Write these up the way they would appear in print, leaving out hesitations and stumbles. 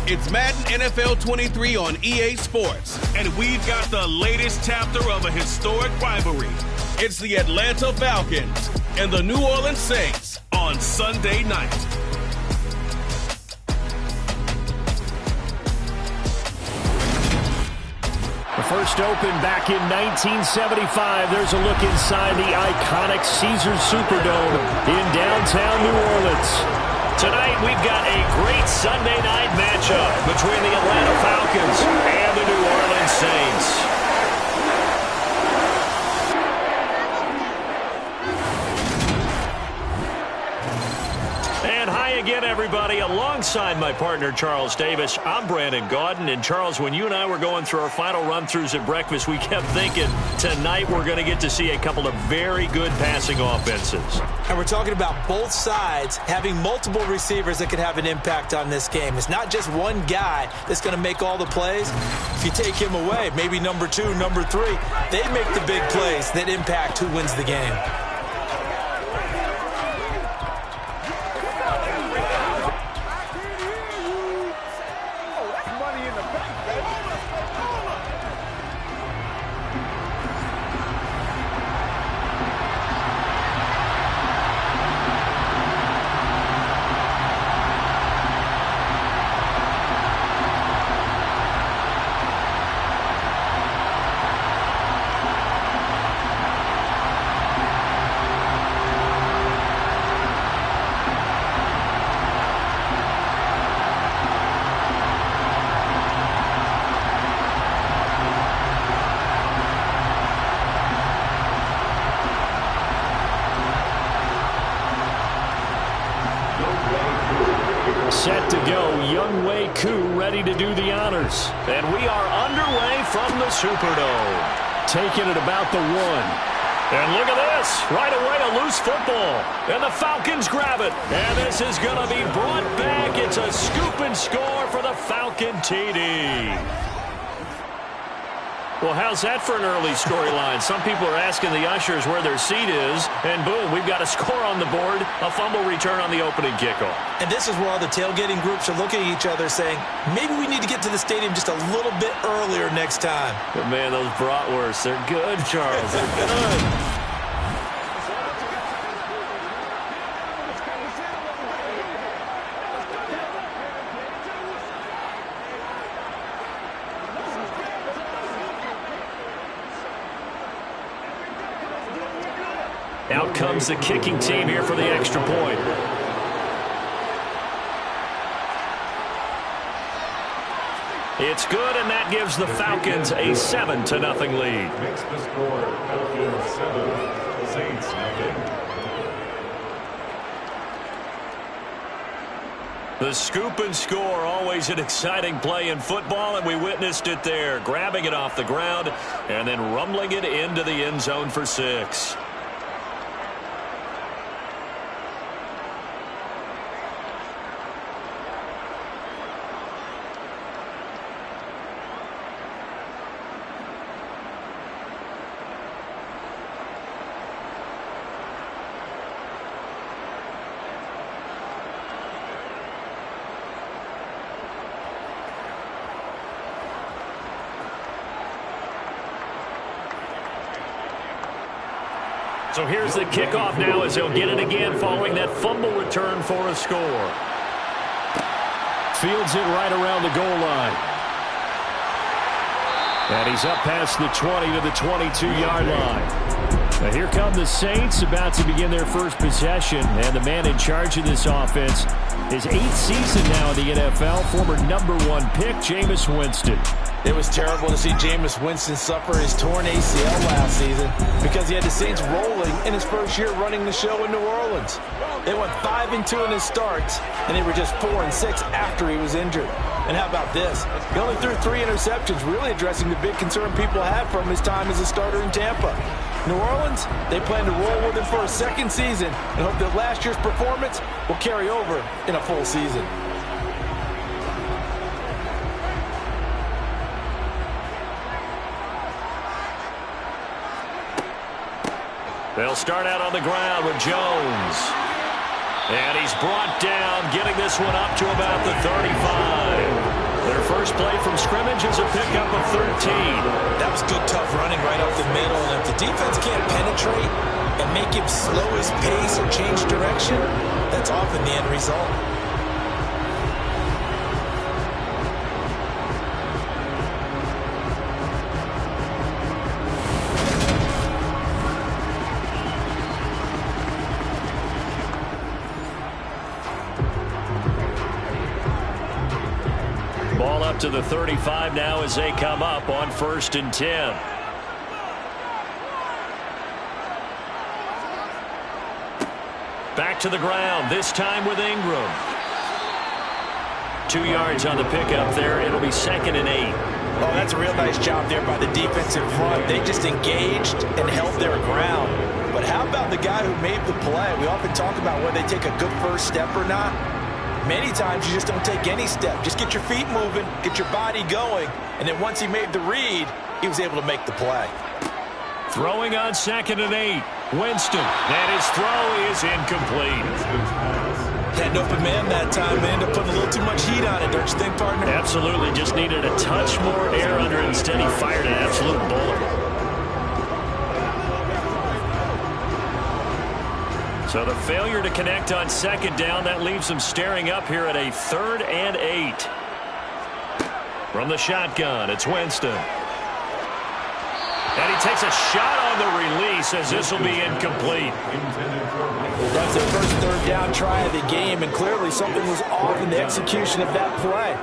It's Madden NFL 23 on EA Sports. And we've got the latest chapter of a historic rivalry. It's the Atlanta Falcons and the New Orleans Saints on Sunday night. The first open back in 1975. There's a look inside the iconic Caesars Superdome in downtown New Orleans. Tonight, we've got a great Sunday night matchup between the Atlanta Falcons and the New Orleans Saints. And hi again, everybody. Alongside my partner, Charles Davis, I'm Brandon Gaudin. And Charles, when you and I were going through our final run-throughs at breakfast, we kept thinking tonight we're going to get to see a couple of very good passing offenses. And we're talking about both sides having multiple receivers that could have an impact on this game. It's not just one guy that's going to make all the plays. If you take him away, maybe number 2, number 3, they make the big plays that impact who wins the game. Set to go, Younghoe Koo ready to do the honors. And we are underway from the Superdome. Taking it about the 1. And look at this. Right away, a loose football. And the Falcons grab it. And this is going to be brought back. It's a scoop and score for the Falcon TD. Well, how's that for an early storyline? Some people are asking the ushers where their seat is, and boom, we've got a score on the board, a fumble return on the opening kickoff. And this is where all the tailgating groups are looking at each other saying, maybe we need to get to the stadium just a little bit earlier next time. But man, those bratwursts, they're good, Charles. They're good. Out comes the kicking team here for the extra point. It's good, and that gives the Falcons a 7-0 lead. Makes the score Falcons 7, Saints nothing. The scoop and score, always an exciting play in football, and we witnessed it there, grabbing it off the ground and then rumbling it into the end zone for 6. So here's the kickoff now as he'll get it again following that fumble return for a score. Fields it right around the goal line. And he's up past the 20 to the 22-yard line. Now here come the Saints about to begin their first possession. And the man in charge of this offense, his 8th season now in the NFL, former #1 pick, Jameis Winston. It was terrible to see Jameis Winston suffer his torn ACL last season because he had the Saints rolling in his first year running the show in New Orleans. They went 5-2 in his starts, and they were just 4-6 after he was injured. And how about this? He only threw 3 interceptions, really addressing the big concern people had from his time as a starter in Tampa. New Orleans, they plan to roll with him for a second season and hope that last year's performance will carry over in a full season. They'll start out on the ground with Jones. And he's brought down, getting this one up to about the 35. Their first play from scrimmage is a pickup of 13. That was good, tough running right up the middle. And if the defense can't penetrate and make him slow his pace or change direction, that's often the end result. Ball up to the 35 now as they come up on 1st and 10. Back to the ground, this time with Ingram. 2 yards on the pickup there. It'll be 2nd and 8. Oh, that's a real nice job there by the defense in front. They just engaged and held their ground. But how about the guy who made the play? We often talk about whether they take a good first step or not. Many times you just don't take any step. Just get your feet moving, get your body going, and then once he made the read, he was able to make the play. Throwing on 2nd and 8. Winston, and his throw is incomplete. Had an open man that time. They ended up putting a little too much heat on it, don't you think, partner? Absolutely. Just needed a touch more air under it. Instead, he fired an absolute bullet. So the failure to connect on 2nd down, that leaves them staring up here at a 3rd and 8. From the shotgun, it's Winston. And he takes a shot on the release as this will be incomplete. That's the first 3rd down try of the game, and clearly something was off in the execution of that play.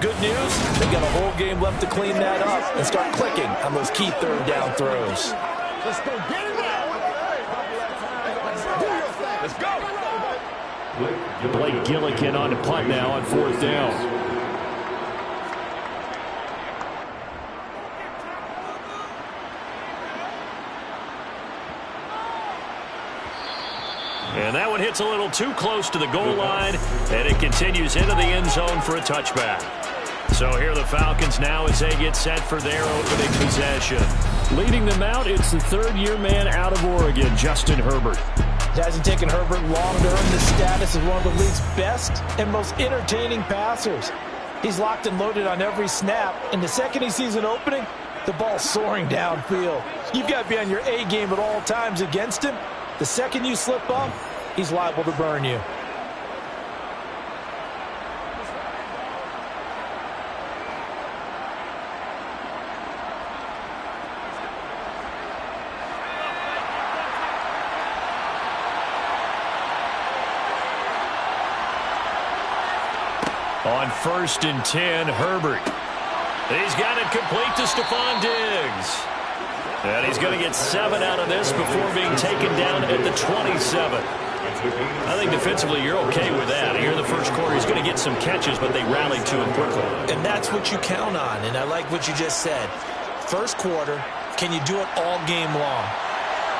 Good news, they've got a whole game left to clean that up and start clicking on those key 3rd down throws. Let's go get it now. Let's go. Blake Gillikin on the punt now on 4th down. And that one hits a little too close to the goal line, and it continues into the end zone for a touchback. So here are the Falcons now as they get set for their opening possession. Leading them out, it's the 3rd-year man out of Oregon, Justin Herbert. It hasn't taken Herbert long to earn the status of one of the league's best and most entertaining passers. He's locked and loaded on every snap, and the second he sees an opening, the ball's soaring downfield. You've got to be on your A game at all times against him. The second you slip up, he's liable to burn you. On 1st and 10, Herbert. He's got it complete to Stephon Diggs. And he's going to get 7 out of this before being taken down at the 27. I think defensively you're okay with that. Here in the first quarter, he's going to get some catches, but they rallied to him quickly. And that's what you count on, and I like what you just said. First quarter, can you do it all game long?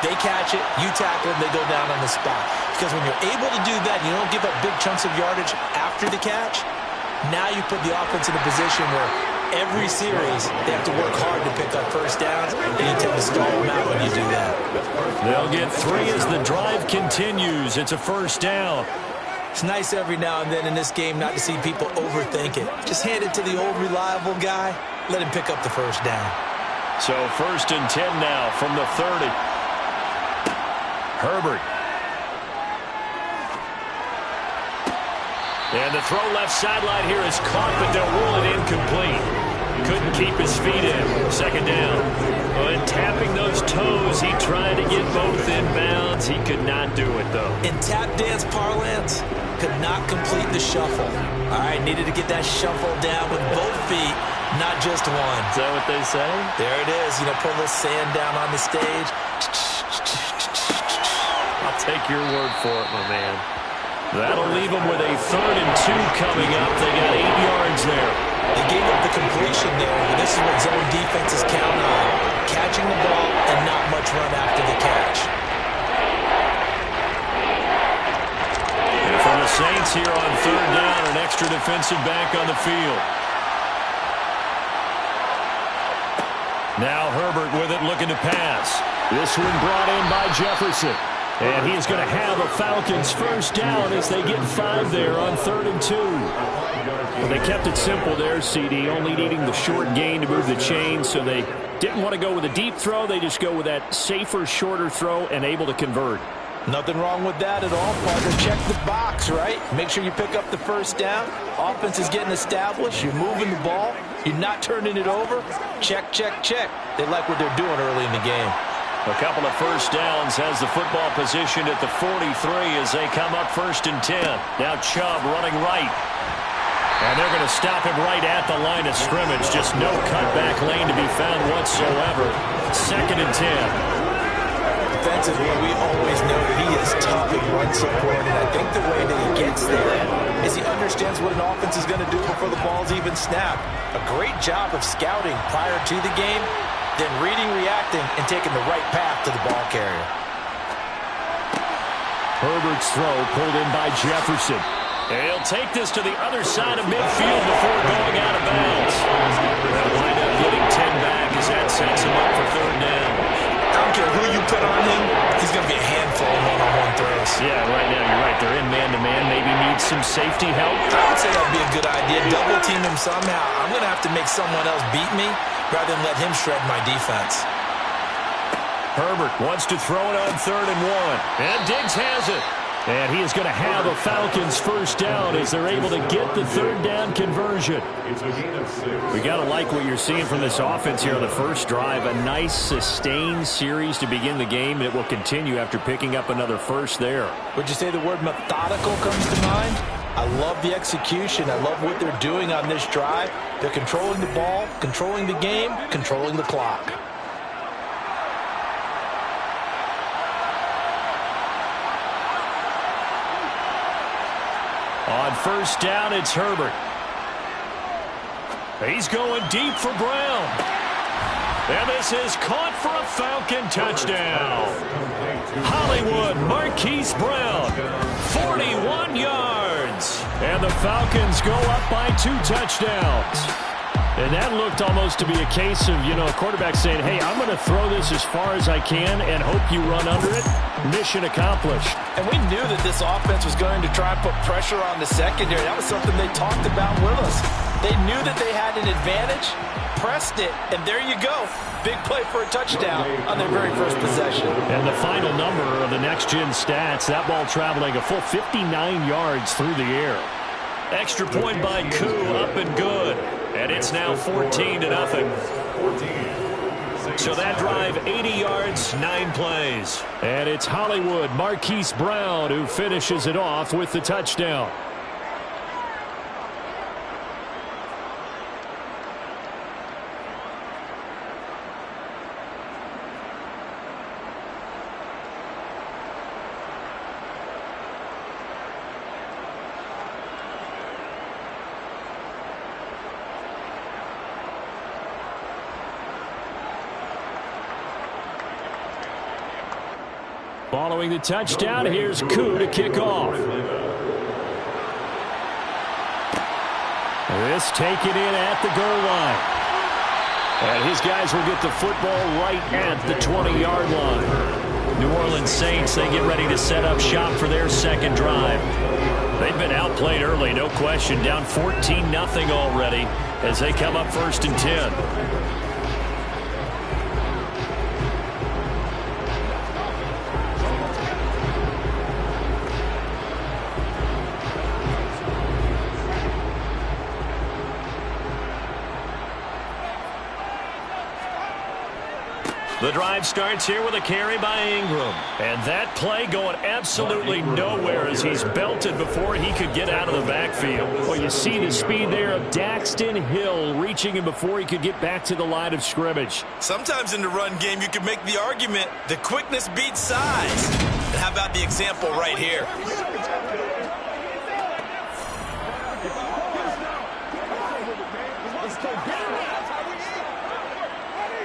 They catch it, you tackle them, they go down on the spot. Because when you're able to do that, you don't give up big chunks of yardage after the catch, now you put the offense in a position where every series they have to work hard to pick up first downs, and you tend to stall them out when you do that. They'll get 3 as the drive continues. It's a 1st down. It's nice every now and then in this game not to see people overthink it. Just hand it to the old reliable guy, let him pick up the first down. So 1st and 10 now from the 30. Herbert. And the throw left sideline here is caught, but they'll rule it incomplete. Couldn't keep his feet in. 2nd down. And tapping those toes, he tried to get both in bounds. He could not do it, though. In tap dance parlance, could not complete the shuffle. All right, needed to get that shuffle down with both feet, not just one. Is that what they say? There it is. You know, put a little sand down on the stage. I'll take your word for it, my man. That'll leave them with a 3rd and 2 coming up. They got 8 yards there. They gave up the completion there, but this is what zone defenses count on. Catching the ball and not much run after the catch. And for the Saints here on 3rd down, an extra defensive back on the field. Now Herbert with it, looking to pass. This one brought in by Jefferson. And he is going to have a Falcons first down as they get 5 there on 3rd and 2. Well, they kept it simple there, CD, only needing the short gain to move the chain, so they didn't want to go with a deep throw. They just go with that safer, shorter throw and able to convert. Nothing wrong with that at all, partner. Check the box, right? Make sure you pick up the first down. Offense is getting established. You're moving the ball. You're not turning it over. Check, check, check. They like what they're doing early in the game. A couple of first downs has the football positioned at the 43 as they come up 1st and 10. Now Chubb running right. And they're going to stop him right at the line of scrimmage. Just no cutback lane to be found whatsoever. 2nd and 10. Defensively, we always know that he is tough in run support, and I think the way that he gets there is he understands what an offense is going to do before the ball's even snapped. A great job of scouting prior to the game, then reading, reacting, and taking the right path to the ball carrier. Herbert's throw pulled in by Jefferson. And he'll take this to the other side of midfield before going out of bounds. They'll wind up getting 10 back as that sets him up for 3rd down. I don't care who you put on him, he's going to be a handful of one-on-one throws. Yeah, right now you're right. They're in man-to-man. Maybe need some safety help. I would say that would be a good idea. Double team him somehow. I'm going to have to make someone else beat me rather than let him shred my defense. Herbert wants to throw it on 3rd and 1. And Diggs has it. And he is going to have a Falcons first down as they're able to get the 3rd down conversion. We got to like what you're seeing from this offense here on the first drive. A nice sustained series to begin the game, and it will continue after picking up another first there. Would you say the word methodical comes to mind? I love the execution. I love what they're doing on this drive. They're controlling the ball, controlling the game, controlling the clock. On first down, it's Herbert. He's going deep for Brown. And this is caught for a Falcon touchdown. Hollywood Marquise Brown, 41 yards. And the Falcons go up by 2 touchdowns. And that looked almost to be a case of, a quarterback saying, hey, I'm going to throw this as far as I can and hope you run under it. Mission accomplished. And we knew that this offense was going to try and put pressure on the secondary. That was something they talked about with us. They knew that they had an advantage, pressed it, and there you go. Big play for a touchdown on their very first possession. And the final number of the next-gen stats, that ball traveling a full 59 yards through the air. Extra point by Koo, up and good. And it's now 14-0. So that drive, 80 yards, 9 plays. And it's Hollywood Marquise Brown who finishes it off with the touchdown. Following the touchdown, here's Koo to kick off. This taken in at the goal line. And his guys will get the football right at the 20-yard line. New Orleans Saints, they get ready to set up shop for their second drive. They've been outplayed early, no question. Down 14-0 already as they come up 1st and 10. The drive starts here with a carry by Ingram. And that play going absolutely nowhere as he's belted before he could get out of the backfield. Well, you see the speed there of Daxton Hill reaching him before he could get back to the line of scrimmage. Sometimes in the run game, you can make the argument the quickness beats size. And how about the example right here?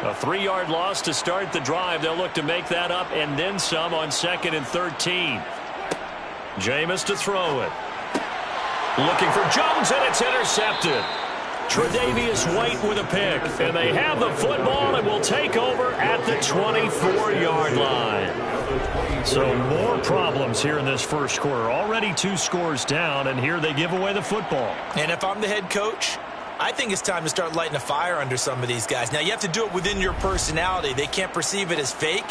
A 3-yard loss to start the drive. They'll look to make that up and then some on 2nd and 13. Jameis to throw it. Looking for Jones, and it's intercepted. Tre'Davious White with a pick. And they have the football and will take over at the 24-yard line. So more problems here in this first quarter. Already 2 scores down, and here they give away the football. And if I'm the head coach, I think it's time to start lighting a fire under some of these guys. Now, you have to do it within your personality. They can't perceive it as fake.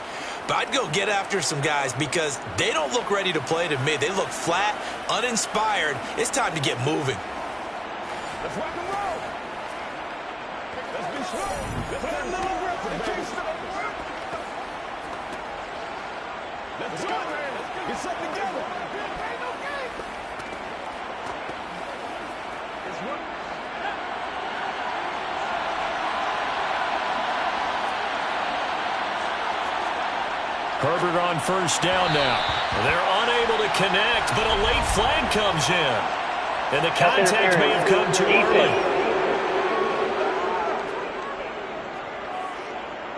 But I'd go get after some guys because they don't look ready to play to me. They look flat, uninspired. It's time to get moving. Let's rock and roll. Let's be slow. Let's get a little aggressive, baby. Let's go, man. Get something together. Herbert on first down now. They're unable to connect, but a late flag comes in. And the contact may have come too early.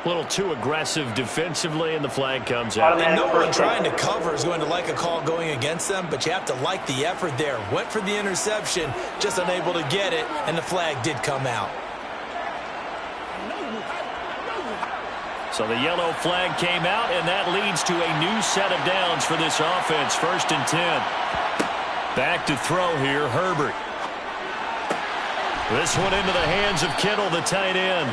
A little too aggressive defensively, and the flag comes out. And no one trying to cover is going to like a call going against them, but you have to like the effort there. Went for the interception, just unable to get it, and the flag did come out. So the yellow flag came out, and that leads to a new set of downs for this offense. 1st and 10. Back to throw here, Herbert. This one into the hands of Kittle, the tight end.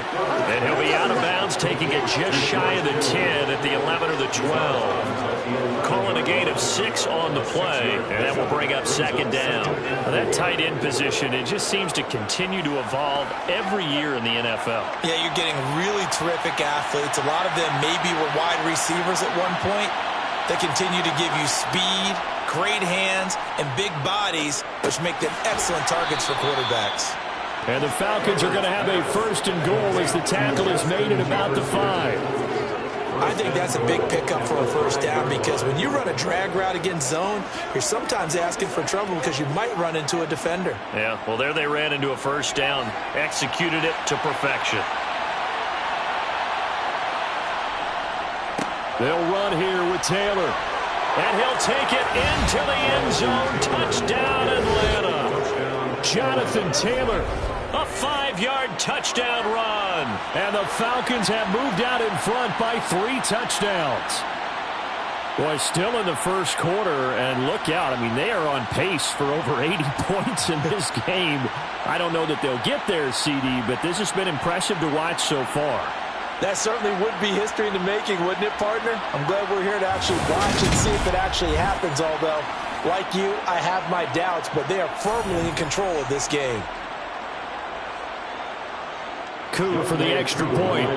And he'll be out of bounds, taking it just shy of the 10 at the 11 or the 12. Calling a gain of 6 on the play, and that will bring up 2nd down. Now, that tight end position, it just seems to continue to evolve every year in the NFL. Yeah, you're getting really terrific athletes. A lot of them maybe were wide receivers at one point. They continue to give you speed, great hands, and big bodies, which make them excellent targets for quarterbacks. And the Falcons are going to have a 1st and goal as the tackle is made at about the 5. I think that's a big pickup for a 1st down because when you run a drag route against zone, you're sometimes asking for trouble because you might run into a defender. Yeah, well, there they ran into a 1st down, executed it to perfection. They'll run here with Taylor. And he'll take it into the end zone. Touchdown, Atlanta. Jonathan Taylor, a 5-yard touchdown run. And the Falcons have moved out in front by 3 touchdowns. Boy, still in the first quarter, and look out. I mean, they are on pace for over 80 points in this game. I don't know that they'll get there, CD, but this has been impressive to watch so far. That certainly would be history in the making, wouldn't it, partner? I'm glad we're here to actually watch and see if it actually happens, although, like you, I have my doubts, but they are firmly in control of this game. Coup for the extra point.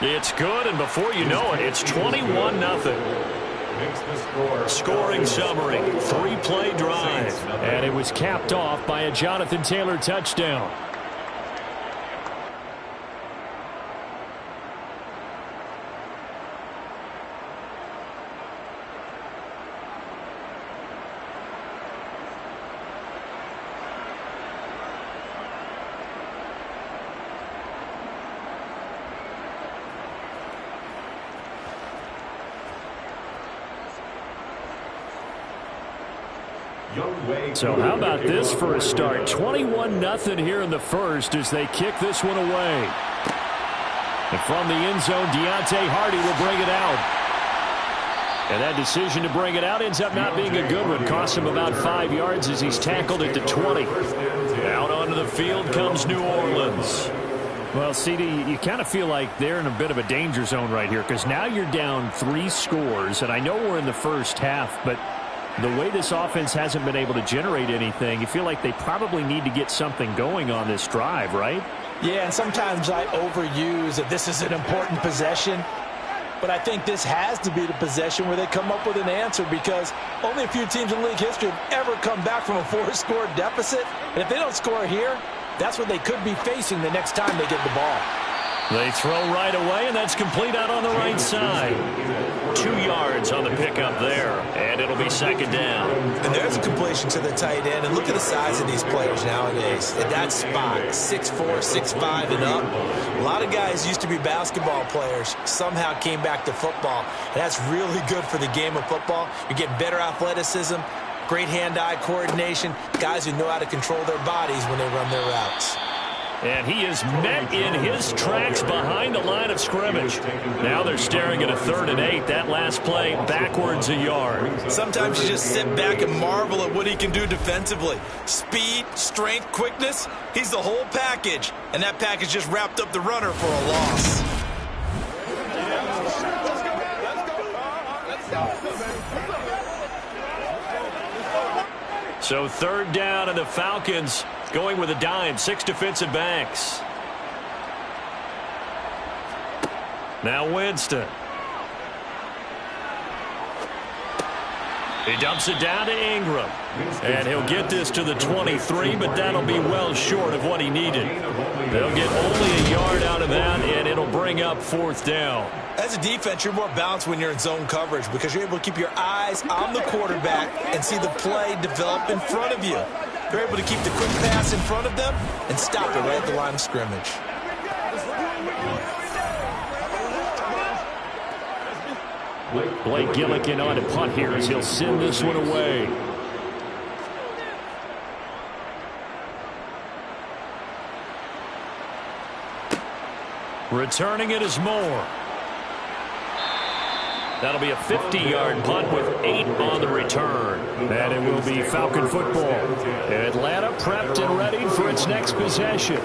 It's good, and before you know it, it's 21-0. Scoring summary, 3-play drive. And it was capped off by a Jonathan Taylor touchdown. So how about this for a start? 21-0 here in the first as they kick this one away. And from the end zone, Deontay Hardy will bring it out. And that decision to bring it out ends up not being a good one. Costs him about 5 yards as he's tackled at the 20. Out onto the field comes New Orleans. Well, CD, you kind of feel like they're in a bit of a danger zone right here because now you're down 3 scores. And I know we're in the first half, but the way this offense hasn't been able to generate anything, you feel like they probably need to get something going on this drive, right? Yeah, and sometimes I overuse that this is an important possession. But I think this has to be the possession where they come up with an answer because only a few teams in league history have ever come back from a 4-score deficit. And if they don't score here, that's what they could be facing the next time they get the ball. They throw right away, and that's complete out on the right side. 2 yards on the pickup there, and it'll be second down. And there's a completion to the tight end, and look at the size of these players nowadays. At that spot, 6'4", 6'5", and up. A lot of guys used to be basketball players, somehow came back to football, and that's really good for the game of football. You're getting better athleticism, great hand-eye coordination, guys who know how to control their bodies when they run their routes. And he is met in his tracks behind the line of scrimmage. Now they're staring at a 3rd and 8. That last play backwards a yard. Sometimes you just sit back and marvel at what he can do defensively. Speed, strength, quickness, he's the whole package. And that package just wrapped up the runner for a loss. So 3rd down, and the Falcons going with a dime, 6 defensive backs. Now Winston. He dumps it down to Ingram. And he'll get this to the 23, but that'll be well short of what he needed. They'll get only a yard out of that, and it'll bring up 4th down. As a defense, you're more balanced when you're in zone coverage because you're able to keep your eyes on the quarterback and see the play develop in front of you. You're able to keep the quick pass in front of them and stop it right at the line of scrimmage. Blake Gillikin on a punt here as he'll send this one away. Returning it is Moore. That'll be a 50-yard punt with 8 on the return. And it will be Falcon football. Atlanta prepped and ready for its next possession.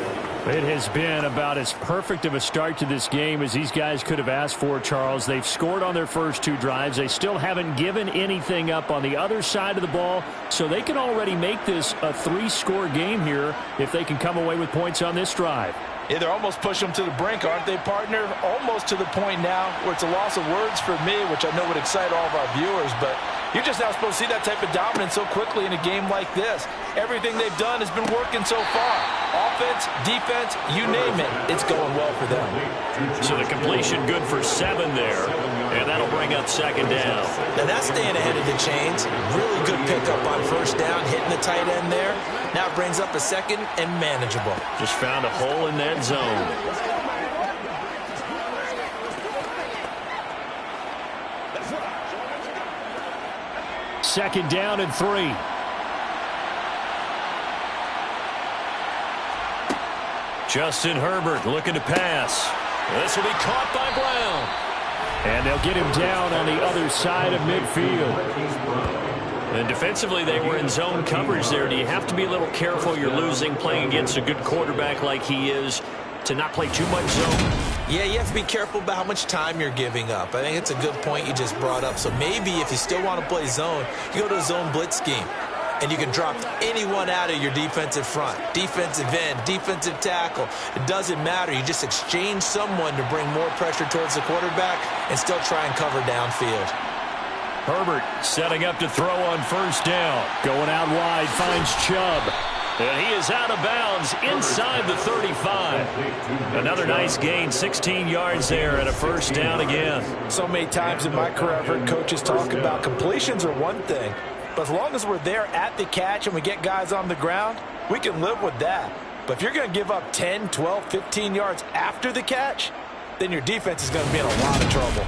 It has been about as perfect of a start to this game as these guys could have asked for, Charles. They've scored on their first 2 drives. They still haven't given anything up on the other side of the ball, so they can already make this a 3-score game here if they can come away with points on this drive. Yeah, they're almost pushing them to the brink, aren't they, partner? Almost to the point now where it's a loss of words for me, which I know would excite all of our viewers, but you're just not supposed to see that type of dominance so quickly in a game like this. Everything they've done has been working so far. Offense, defense, you name it, it's going well for them. So the completion good for 7 there, and that'll bring up second down. Now that's staying ahead of the chains. Really good pickup on first down, hitting the tight end there. Now it brings up a second and manageable. Just found a hole in that zone. Second down and 3. Justin Herbert looking to pass. This will be caught by Brown. And they'll get him down on the other side of midfield. And defensively, they were in zone coverage there. Do you have to be a little careful? You're losing playing against a good quarterback like he is to not play too much zone? Yeah, you have to be careful about how much time you're giving up. I think it's a good point you just brought up. So maybe if you still want to play zone, you go to a zone blitz scheme. And you can drop anyone out of your defensive front. Defensive end, defensive tackle. It doesn't matter. You just exchange someone to bring more pressure towards the quarterback and still try and cover downfield. Herbert setting up to throw on first down. Going out wide, finds Chubb. And he is out of bounds inside the 35. Another nice gain, 16 yards there and a first down again. So many times in my career I've heard coaches talk about completions are one thing, but as long as we're there at the catch and we get guys on the ground, we can live with that. But if you're going to give up 10, 12, 15 yards after the catch, then your defense is going to be in a lot of trouble.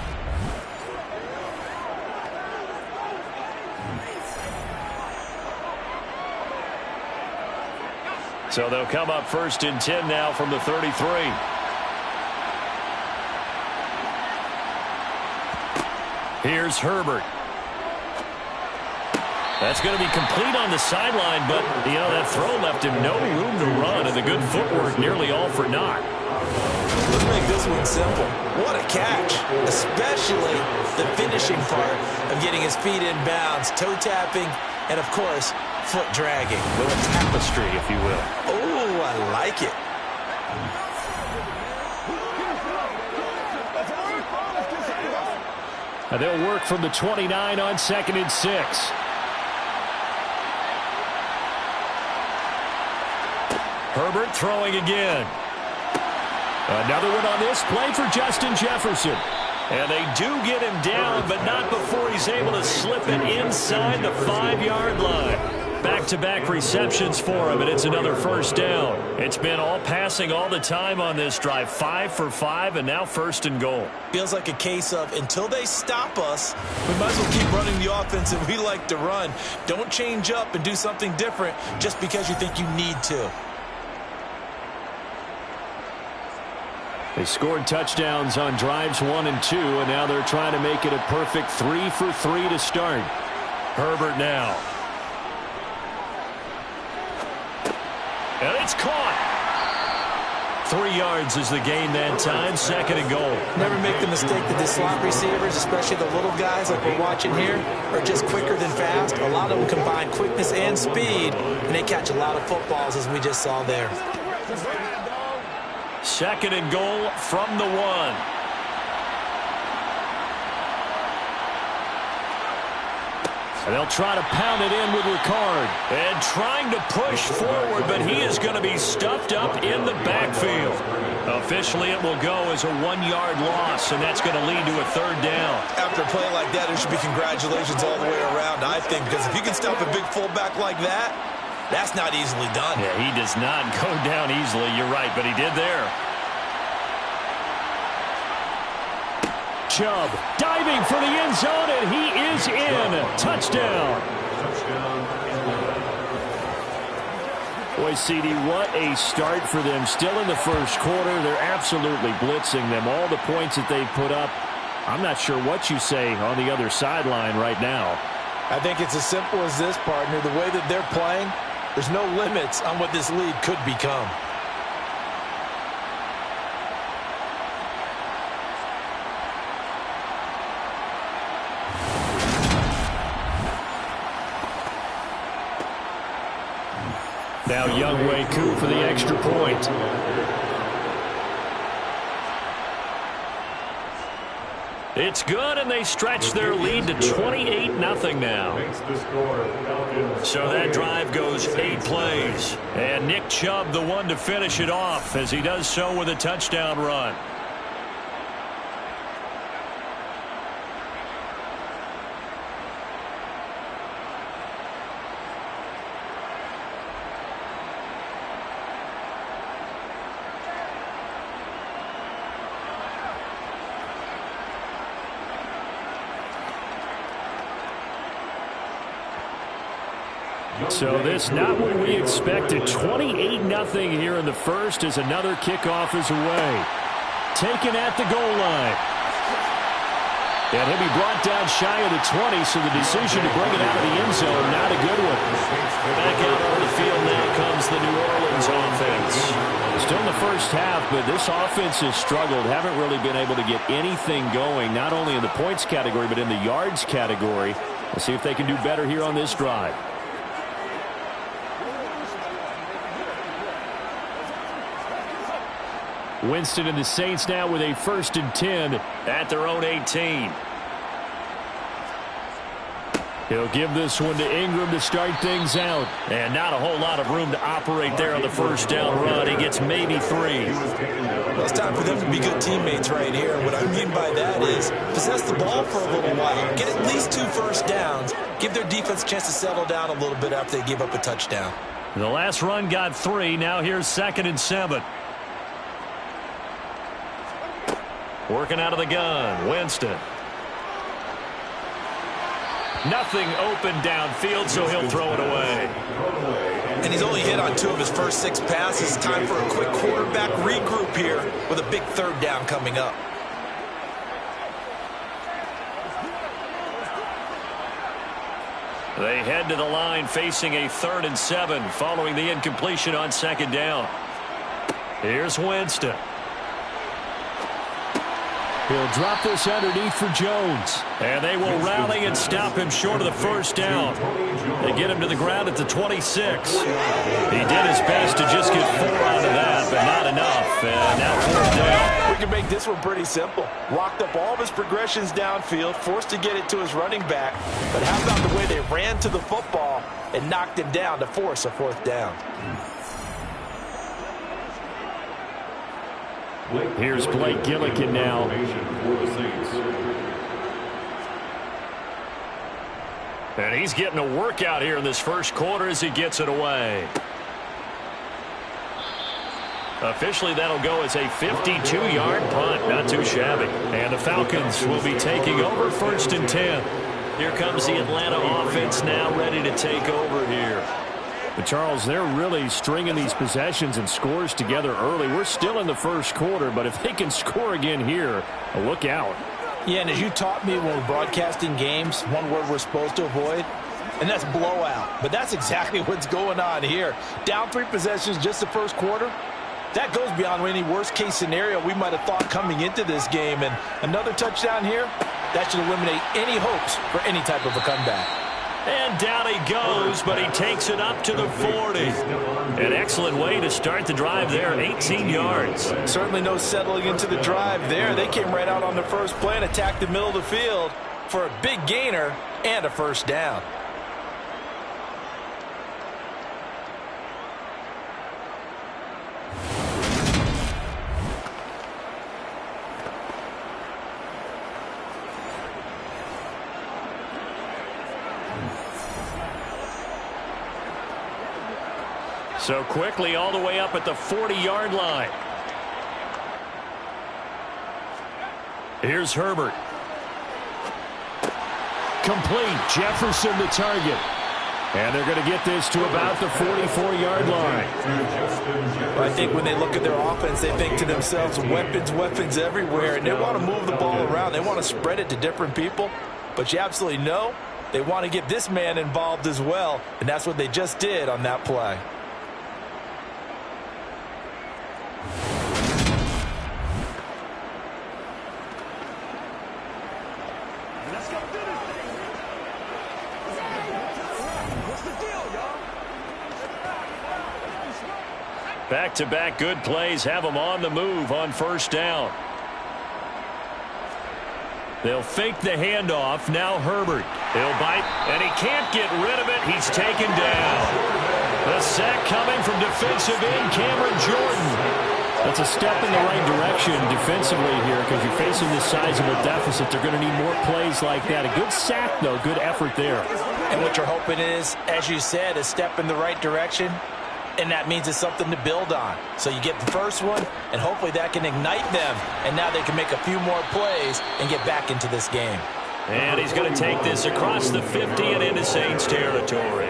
So they'll come up first and 10 now from the 33. Here's Herbert. That's going to be complete on the sideline, but, you know, that throw left him no room to run, and the good footwork nearly all for naught. Let's make this one simple. What a catch, especially the finishing part of getting his feet in bounds, toe tapping, and, of course, foot dragging. A little tapestry, if you will. Oh, I like it. And they'll work from the 29 on 2nd and 6. Herbert throwing again. Another one on this play for Justin Jefferson. And they do get him down, but not before he's able to slip it inside the 5-yard line. Back-to-back receptions for him, and it's another first down. It's been all passing all the time on this drive. 5 for 5, and now first and goal. Feels like a case of until they stop us, we might as well keep running the offense that we like to run. Don't change up and do something different just because you think you need to. They scored touchdowns on drives 1 and 2, and now they're trying to make it a perfect 3 for 3 to start. Herbert now. And it's caught. 3 yards is the gain that time. Second and goal. Never make the mistake that the slot receivers, especially the little guys like we're watching here, are just quicker than fast. A lot of them combine quickness and speed, and they catch a lot of footballs, as we just saw there. Second and goal from the 1. And they'll try to pound it in with Ricard. And trying to push forward, but he is going to be stuffed up in the backfield. Officially, it will go as a 1-yard loss, and that's going to lead to a third down. After a play like that, there should be congratulations all the way around, I think, because if you can stop a big fullback like that, that's not easily done. Yeah, he does not go down easily. You're right, but he did there. Chubb diving for the end zone, and he is in. Touchdown. Boy, CD, what a start for them. Still in the first quarter. They're absolutely blitzing them. All the points that they've put up, I'm not sure what you say on the other sideline right now. I think it's as simple as this, partner. The way that they're playing, there's no limits on what this lead could become. Now Younghoe Koo for the extra point. It's good, and they stretch their lead to 28-0 now. So that drive goes 8 plays. And Nick Chubb, the one to finish it off, as he does so with a touchdown run. So this not what we expected. 28-0 here in the first as another kickoff is away. Taken at the goal line. And he'll be brought down shy of the 20, so the decision to bring it out of the end zone, not a good one. Back out on the field now comes the New Orleans offense. Still in the first half, but this offense has struggled. Haven't really been able to get anything going, not only in the points category, but in the yards category. We'll see if they can do better here on this drive. Winston and the Saints now with a 1st and 10 at their own 18. He'll give this one to Ingram to start things out. And not a whole lot of room to operate there on the first down run. He gets maybe 3. Well, it's time for them to be good teammates right here. What I mean by that is possess the ball for a little while. Get at least 2 first downs. Give their defense a chance to settle down a little bit after they give up a touchdown. The last run got 3. Now here's 2nd and 7. Working out of the gun, Winston. Nothing open downfield, so he'll throw it away. And he's only hit on 2 of his first 6 passes. Time for a quick quarterback regroup here with a big 3rd down coming up. They head to the line facing a 3rd and 7 following the incompletion on 2nd down. Here's Winston. He'll drop this underneath for Jones. And they will rally and stop him short of the first down. They get him to the ground at the 26. He did his best to just get 4 out of that, but not enough. And now 4th down. We can make this one pretty simple. Locked up all of his progressions downfield, forced to get it to his running back. But how about the way they ran to the football and knocked him down to force a 4th down? Here's Blake Gillikin now. And he's getting a workout here in this first quarter as he gets it away. Officially, that'll go as a 52-yard punt. Not too shabby. And the Falcons will be taking over 1st and 10. Here comes the Atlanta offense now ready to take over here. But Charles, they're really stringing these possessions and scores together early. We're still in the first quarter, but if they can score again here, look out. Yeah, and as you taught me when we're broadcasting games, one word we're supposed to avoid, and that's blowout. But that's exactly what's going on here. Down 3 possessions just the first quarter. That goes beyond any worst-case scenario we might have thought coming into this game. And another touchdown here, that should eliminate any hopes for any type of a comeback. And down he goes, but he takes it up to the 40. An excellent way to start the drive there, 18 yards. Certainly no settling into the drive there. They came right out on the first play and attacked the middle of the field for a big gainer and a first down. So quickly all the way up at the 40-yard line. Here's Herbert. Complete. Jefferson the target. And they're going to get this to about the 44-yard line. I think when they look at their offense, they think to themselves, weapons, weapons everywhere. And they want to move the ball around. They want to spread it to different people. But you absolutely know they want to get this man involved as well. And that's what they just did on that play. Back-to-back good plays have them on the move on first down. They'll fake the handoff. Now Herbert. He'll bite, and he can't get rid of it. He's taken down. The sack coming from defensive end Cameron Jordan. That's a step in the right direction defensively here because you're facing this sizable deficit. They're going to need more plays like that. A good sack, though. Good effort there. And what you're hoping is, as you said, a step in the right direction. And that means it's something to build on. So you get the first one, and hopefully that can ignite them. And now they can make a few more plays and get back into this game. And he's going to take this across the 50 and into Saints territory.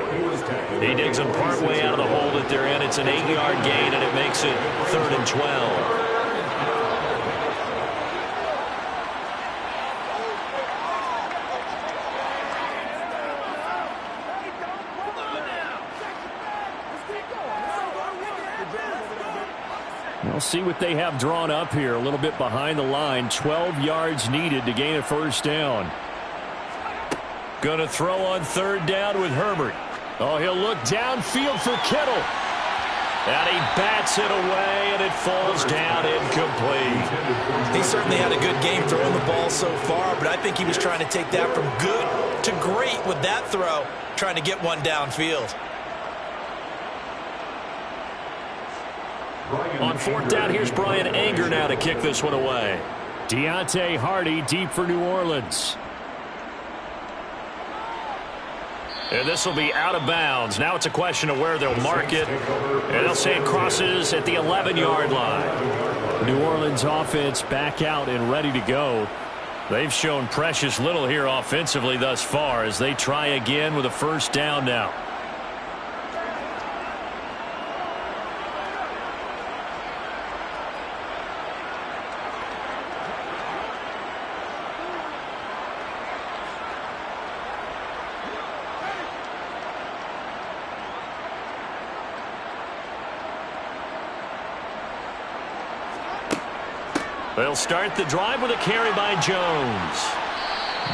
He digs them partway out of the hole that they're in. It's an 8-yard gain, and it makes it 3rd and 12. We'll see what they have drawn up here. A little bit behind the line. 12 yards needed to gain a first down. Going to throw on 3rd down with Herbert. Oh, he'll look downfield for Kittle. And he bats it away, and it falls down incomplete. He certainly had a good game throwing the ball so far, but I think he was trying to take that from good to great with that throw, trying to get one downfield. On 4th down, here's Brian Anger now to kick this one away. Deontay Hardy deep for New Orleans. And this will be out of bounds. Now it's a question of where they'll mark it. And they'll say it crosses at the 11-yard line. New Orleans offense back out and ready to go. They've shown precious little here offensively thus far as they try again with a first down now. They'll start the drive with a carry by Jones.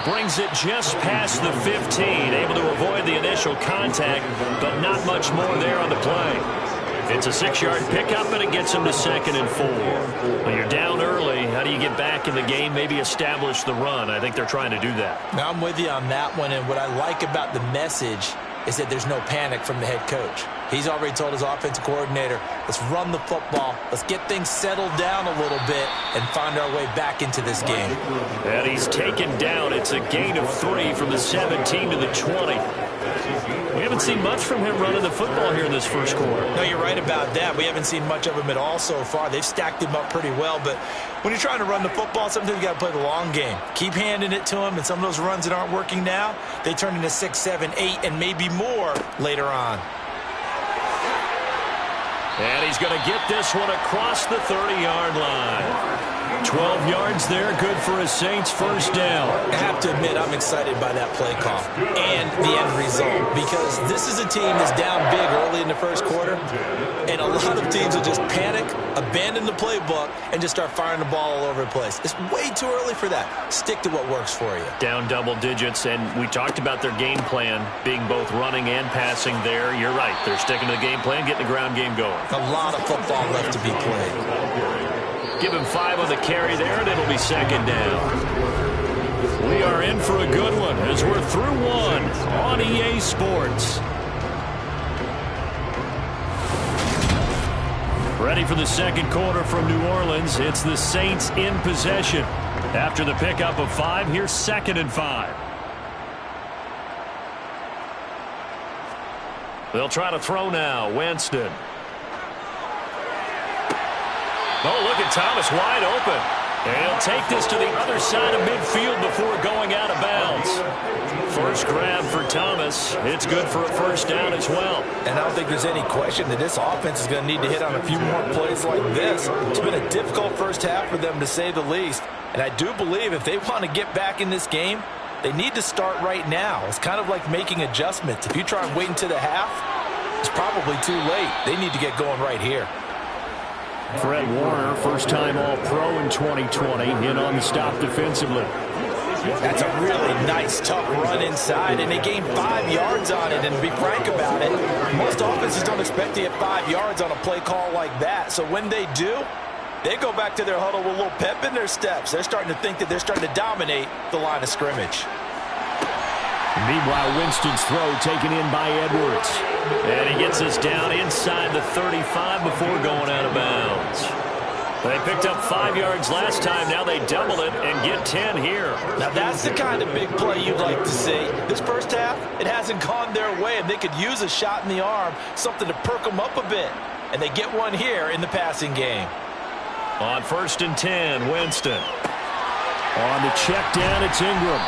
Brings it just past the 15. Able to avoid the initial contact, but not much more there on the play. It's a 6-yard pickup, and it gets him to 2nd and 4. Well, you're down early. How do you get back in the game, maybe establish the run? I think they're trying to do that. Now, I'm with you on that one, and what I like about the message is that there's no panic from the head coach. He's already told his offensive coordinator, let's run the football, let's get things settled down a little bit and find our way back into this game. And he's taken down. It's a gain of 3 from the 17 to the 20. We haven't seen much from him running the football here in this first quarter. No, you're right about that. We haven't seen much of him at all so far. They've stacked him up pretty well, but when you're trying to run the football, sometimes you got to play the long game. Keep handing it to him, and some of those runs that aren't working now, they turn into 6, 7, 8, and maybe more later on. And he's going to get this one across the 30-yard line. 12 yards there, good for a Saints first down. I have to admit, I'm excited by that play call and the end result, because this is a team that's down big early in the first quarter, and a lot of teams will just panic, abandon the playbook, and just start firing the ball all over the place. It's way too early for that. Stick to what works for you. Down double digits, and we talked about their game plan being both running and passing there. You're right. They're sticking to the game plan, getting the ground game going. A lot of football left to be played. Give him 5 on the carry there, and it'll be second down. We are in for a good one as we're through one on EA Sports. Ready for the second quarter from New Orleans. It's the Saints in possession. After the pickup of 5, here's 2nd and 5. They'll try to throw now. Winston. Oh, look at Thomas wide open. And he'll take this to the other side of midfield before going out of bounds. First grab for Thomas. It's good for a first down as well. And I don't think there's any question that this offense is going to need to hit on a few more plays like this. It's been a difficult first half for them, to say the least. And I do believe if they want to get back in this game, they need to start right now. It's kind of like making adjustments. If you try and wait until the half, it's probably too late. They need to get going right here. Fred Warner, first-time All-Pro in 2020, in on the stop defensively. That's a really nice, tough run inside, and they gained 5 yards on it. And to be frank about it, most offenses don't expect to get 5 yards on a play call like that. So when they do, they go back to their huddle with a little pep in their steps. They're starting to think that they're starting to dominate the line of scrimmage. Meanwhile, Winston's throw taken in by Edwards. And he gets us down inside the 35 before going out of bounds. They picked up 5 yards last time. Now they double it and get 10 here. Now that's the kind of big play you'd like to see. This first half, it hasn't gone their way, and they could use a shot in the arm, something to perk them up a bit. And they get one here in the passing game. On 1st and 10, Winston. On the check down, it's Ingram.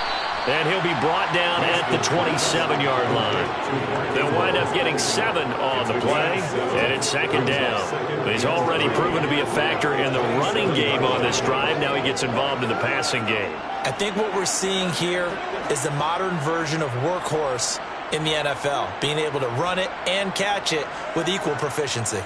And he'll be brought down at the 27-yard line. They'll wind up getting 7 on the play, and it's second down. But he's already proven to be a factor in the running game on this drive. Now he gets involved in the passing game. I think what we're seeing here is the modern version of workhorse in the NFL, being able to run it and catch it with equal proficiency.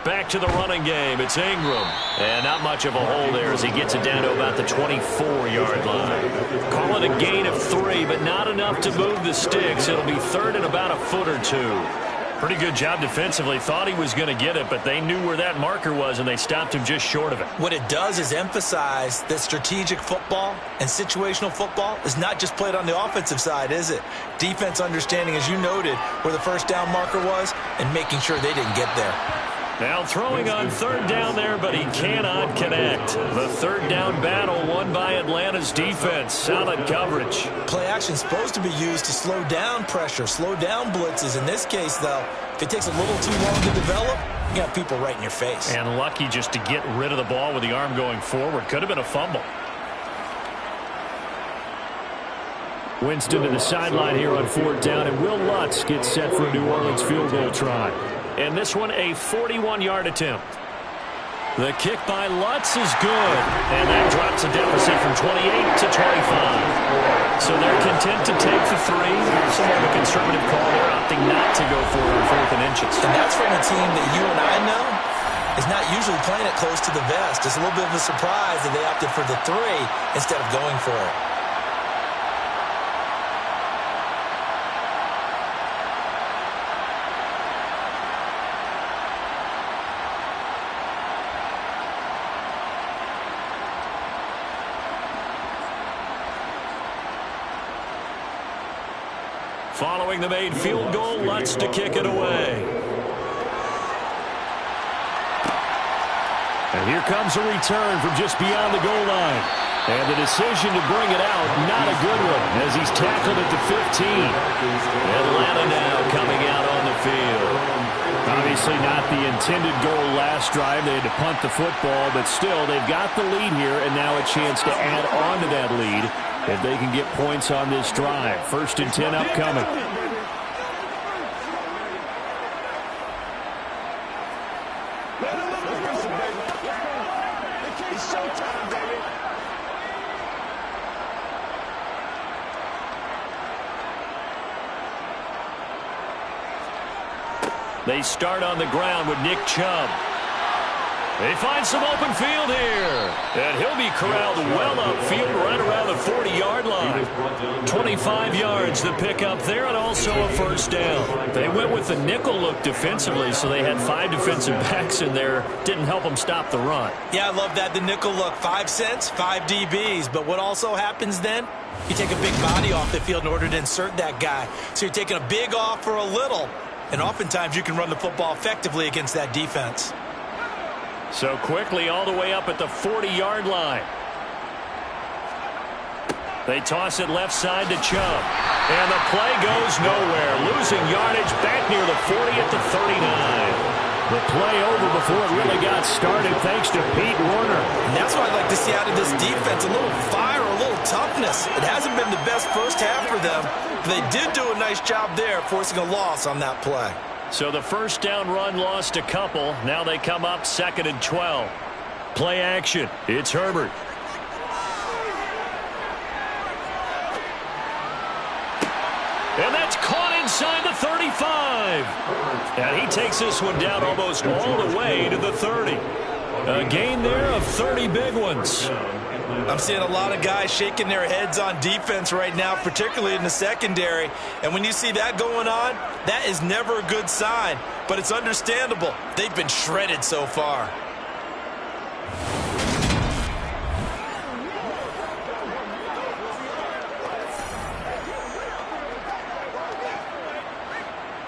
Back to the running game. It's Ingram. And not much of a hole there as he gets it down to about the 24-yard line. Call it a gain of 3, but not enough to move the sticks. It'll be 3rd and about a foot or 2. Pretty good job defensively. Thought he was going to get it, but they knew where that marker was, and they stopped him just short of it. What it does is emphasize that strategic football and situational football is not just played on the offensive side, is it? Defense understanding, as you noted, where the first down marker was and making sure they didn't get there. Now throwing on 3rd down there, but he cannot connect. The 3rd down battle won by Atlanta's defense. Solid coverage. Play action supposed to be used to slow down pressure, slow down blitzes. In this case, though, if it takes a little too long to develop, you got people right in your face. And lucky just to get rid of the ball with the arm going forward. Could have been a fumble. Winston to the sideline here on 4th down, and Will Lutz gets set for a New Orleans field goal try. And this one, a 41-yard attempt. The kick by Lutz is good. And that drops a deficit from 28 to 25. So they're content to take the 3. Somewhat of a conservative call. They're opting not to go for it on 4th and inches. And that's from a team that you and I know is not usually playing it close to the vest. It's a little bit of a surprise that they opted for the 3 instead of going for it. Following the made field goal, Lutz to kick it away. And here comes a return from just beyond the goal line. And the decision to bring it out, not a good one, as he's tackled at the 15. Atlanta now coming out on the field. Obviously not the intended goal last drive. They had to punt the football, but still, they've got the lead here, and now a chance to add on to that lead if they can get points on this drive. 1st and 10 upcoming. They start on the ground with Nick Chubb. They find some open field here. And he'll be corralled well upfield right around the 40-yard line. 25 yards the pick up there, and also a 1st down. They went with the nickel look defensively, so they had 5 defensive backs in there. Didn't help them stop the run. Yeah, I love that, the nickel look. 5 cents, 5 DBs. But what also happens then? You take a big body off the field in order to insert that guy. So you're taking a big off for a little. And oftentimes you can run the football effectively against that defense. So quickly all the way up at the 40-yard line. They toss it left side to Chubb. And the play goes nowhere. Losing yardage back near the 40 at the 39. The play over before it really got started thanks to Pete Werner. And that's what I'd like to see out of this defense. A little fire, a little toughness. It hasn't been the best first half for them. But they did do a nice job there forcing a loss on that play. So the 1st down run lost a couple. Now they come up 2nd and 12. Play action. It's Herbert. And that's caught inside the 35. And he takes this one down almost all the way to the 30. A gain there of 30 big ones. I'm seeing a lot of guys shaking their heads on defense right now, particularly in the secondary. And when you see that going on, that is never a good sign. But it's understandable. They've been shredded so far.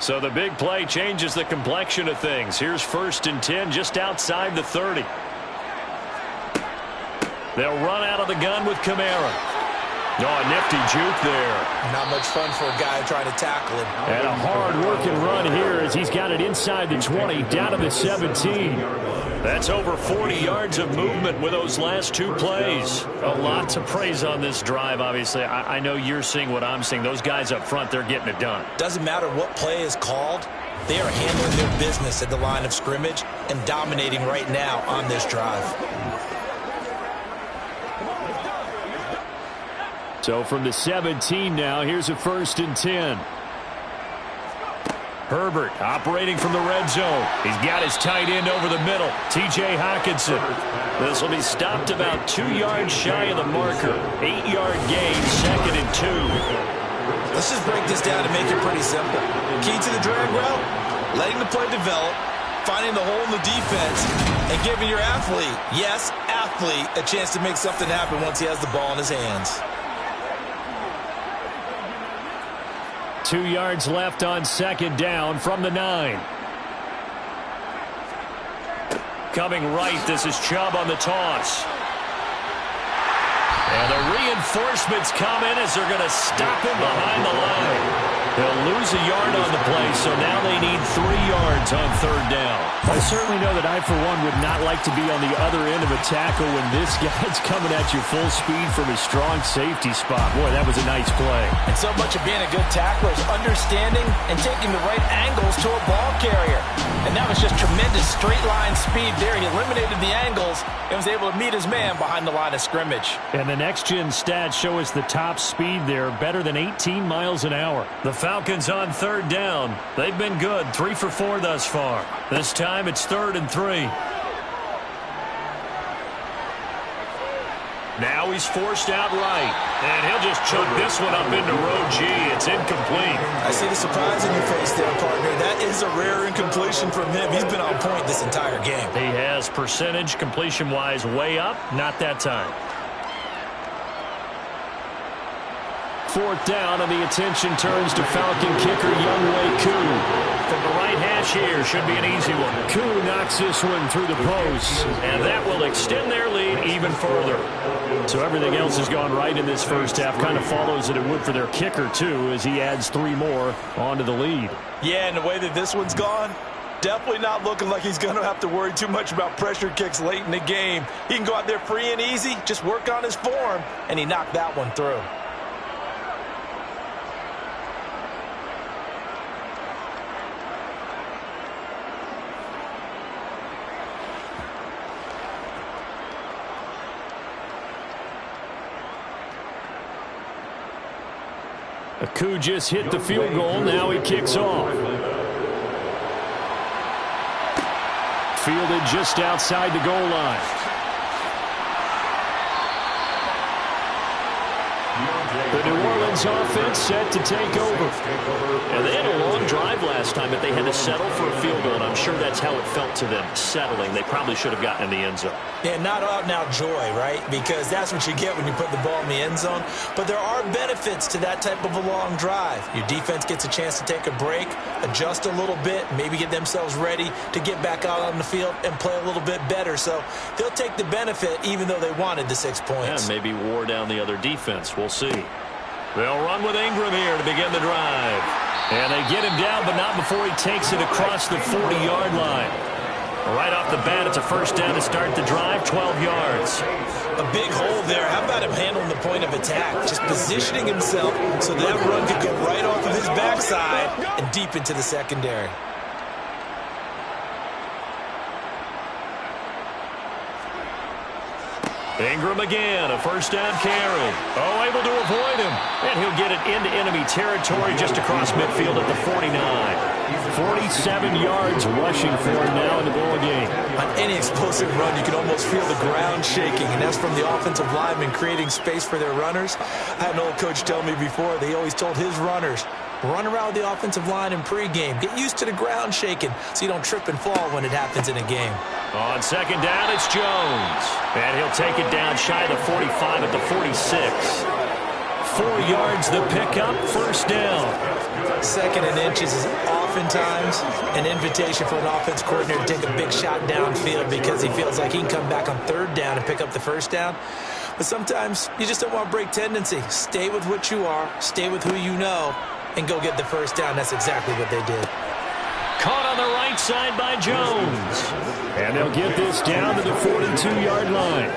So the big play changes the complexion of things. Here's 1st and 10 just outside the 30. They'll run out of the gun with Kamara. Oh, a nifty juke there. Not much fun for a guy trying to tackle him. And a hard-working run here as he's got it inside the 20, down to the 17. That's over 40 yards of movement with those last 2 plays. A lot to praise on this drive, obviously. I know you're seeing what I'm seeing. Those guys up front, they're getting it done. Doesn't matter what play is called. They are handling their business at the line of scrimmage and dominating right now on this drive. So from the 17 now, here's a 1st and 10. Herbert operating from the red zone. He's got his tight end over the middle, T.J. Hockenson. This will be stopped about 2 yards shy of the marker. 8-yard gain, 2nd and 2. Let's just break this down and make it pretty simple. Key to the drag route, letting the play develop, finding the hole in the defense, and giving your athlete, yes, athlete, a chance to make something happen once he has the ball in his hands. 2 yards left on 2nd down from the 9. Coming right, this is Chubb on the toss. And the reinforcements come in as they're going to stop him behind the line. They'll lose a yard on the play, so now they need 3 yards on 3rd down. I certainly know that I, for one, would not like to be on the other end of a tackle when this guy's coming at you full speed from a strong safety spot. Boy, that was a nice play. And so much of being a good tackler is understanding and taking the right angles to a ball carrier. And that was just tremendous straight-line speed there. He eliminated the angles and was able to meet his man behind the line of scrimmage. And the next-gen stats show us the top speed there, better than 18 miles an hour. The Falcons on 3rd down. They've been good, 3 for 4 thus far. This time it's 3rd and 3. Now he's forced out right. And he'll just choke this one up into row G. It's incomplete. I see the surprise in your face there, partner. That is a rare incompletion from him. He's been on point this entire game. He has percentage completion-wise way up. Not that time. 4th down, and the attention turns to Falcon kicker Younghoe Koo. From the right hash here, should be an easy one. Koo knocks this one through the post, and that will extend their lead even further. So everything else has gone right in this first half. Kind of follows that it would for their kicker, too, as he adds 3 more onto the lead. Yeah, and the way that this one's gone, definitely not looking like he's going to have to worry too much about pressure kicks late in the game. He can go out there free and easy, just work on his form, and he knocked that one through. Koo just hit the field goal. Now he kicks off. Fielded just outside the goal line. The New Orleans offense set to take over. And they had a long drive last time, but they had to settle for a field goal, and I'm sure that's how it felt to them, settling. They probably should have gotten in the end zone. Yeah, not out-and-out joy, right? Because that's what you get when you put the ball in the end zone. But there are benefits to that type of a long drive. Your defense gets a chance to take a break, adjust a little bit, maybe get themselves ready to get back out on the field and play a little bit better. So they'll take the benefit even though they wanted the 6 points. Yeah, maybe wore down the other defense. We'll see. They'll run with Ingram here to begin the drive. And they get him down, but not before he takes it across the 40-yard line. Right off the bat, it's a first down to start the drive, 12 yards. A big hole there. How about him handling the point of attack? Just positioning himself so that run could go right off of his backside and deep into the secondary. Ingram again, a first down carry. Oh, able to avoid him. And he'll get it into enemy territory just across midfield at the 49. 47 yards rushing for him now in the ball game. On any explosive run, you can almost feel the ground shaking, and that's from the offensive linemen creating space for their runners. I had an old coach tell me before, they always told his runners, run around the offensive line in pregame. Get used to the ground shaking so you don't trip and fall when it happens in a game. On second down, it's Jones. And he'll take it down shy of the 45 at the 46. 4 yards the pickup, first down. 2nd and inches is oftentimes an invitation for an offense coordinator to take a big shot downfield because he feels like he can come back on 3rd down and pick up the first down. But sometimes you just don't want to break tendency. Stay with what you are, stay with who you know, and go get the first down. That's exactly what they did. Caught on the right side by Jones. And they'll get this down to the 42-yard line.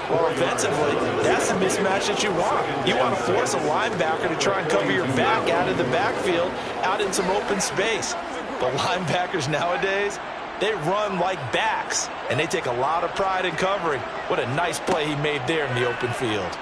Well, offensively, that's the mismatch that you want. You want to force a linebacker to try and cover your back out of the backfield, out in some open space. But linebackers nowadays, they run like backs, and they take a lot of pride in covering. What a nice play he made there in the open field.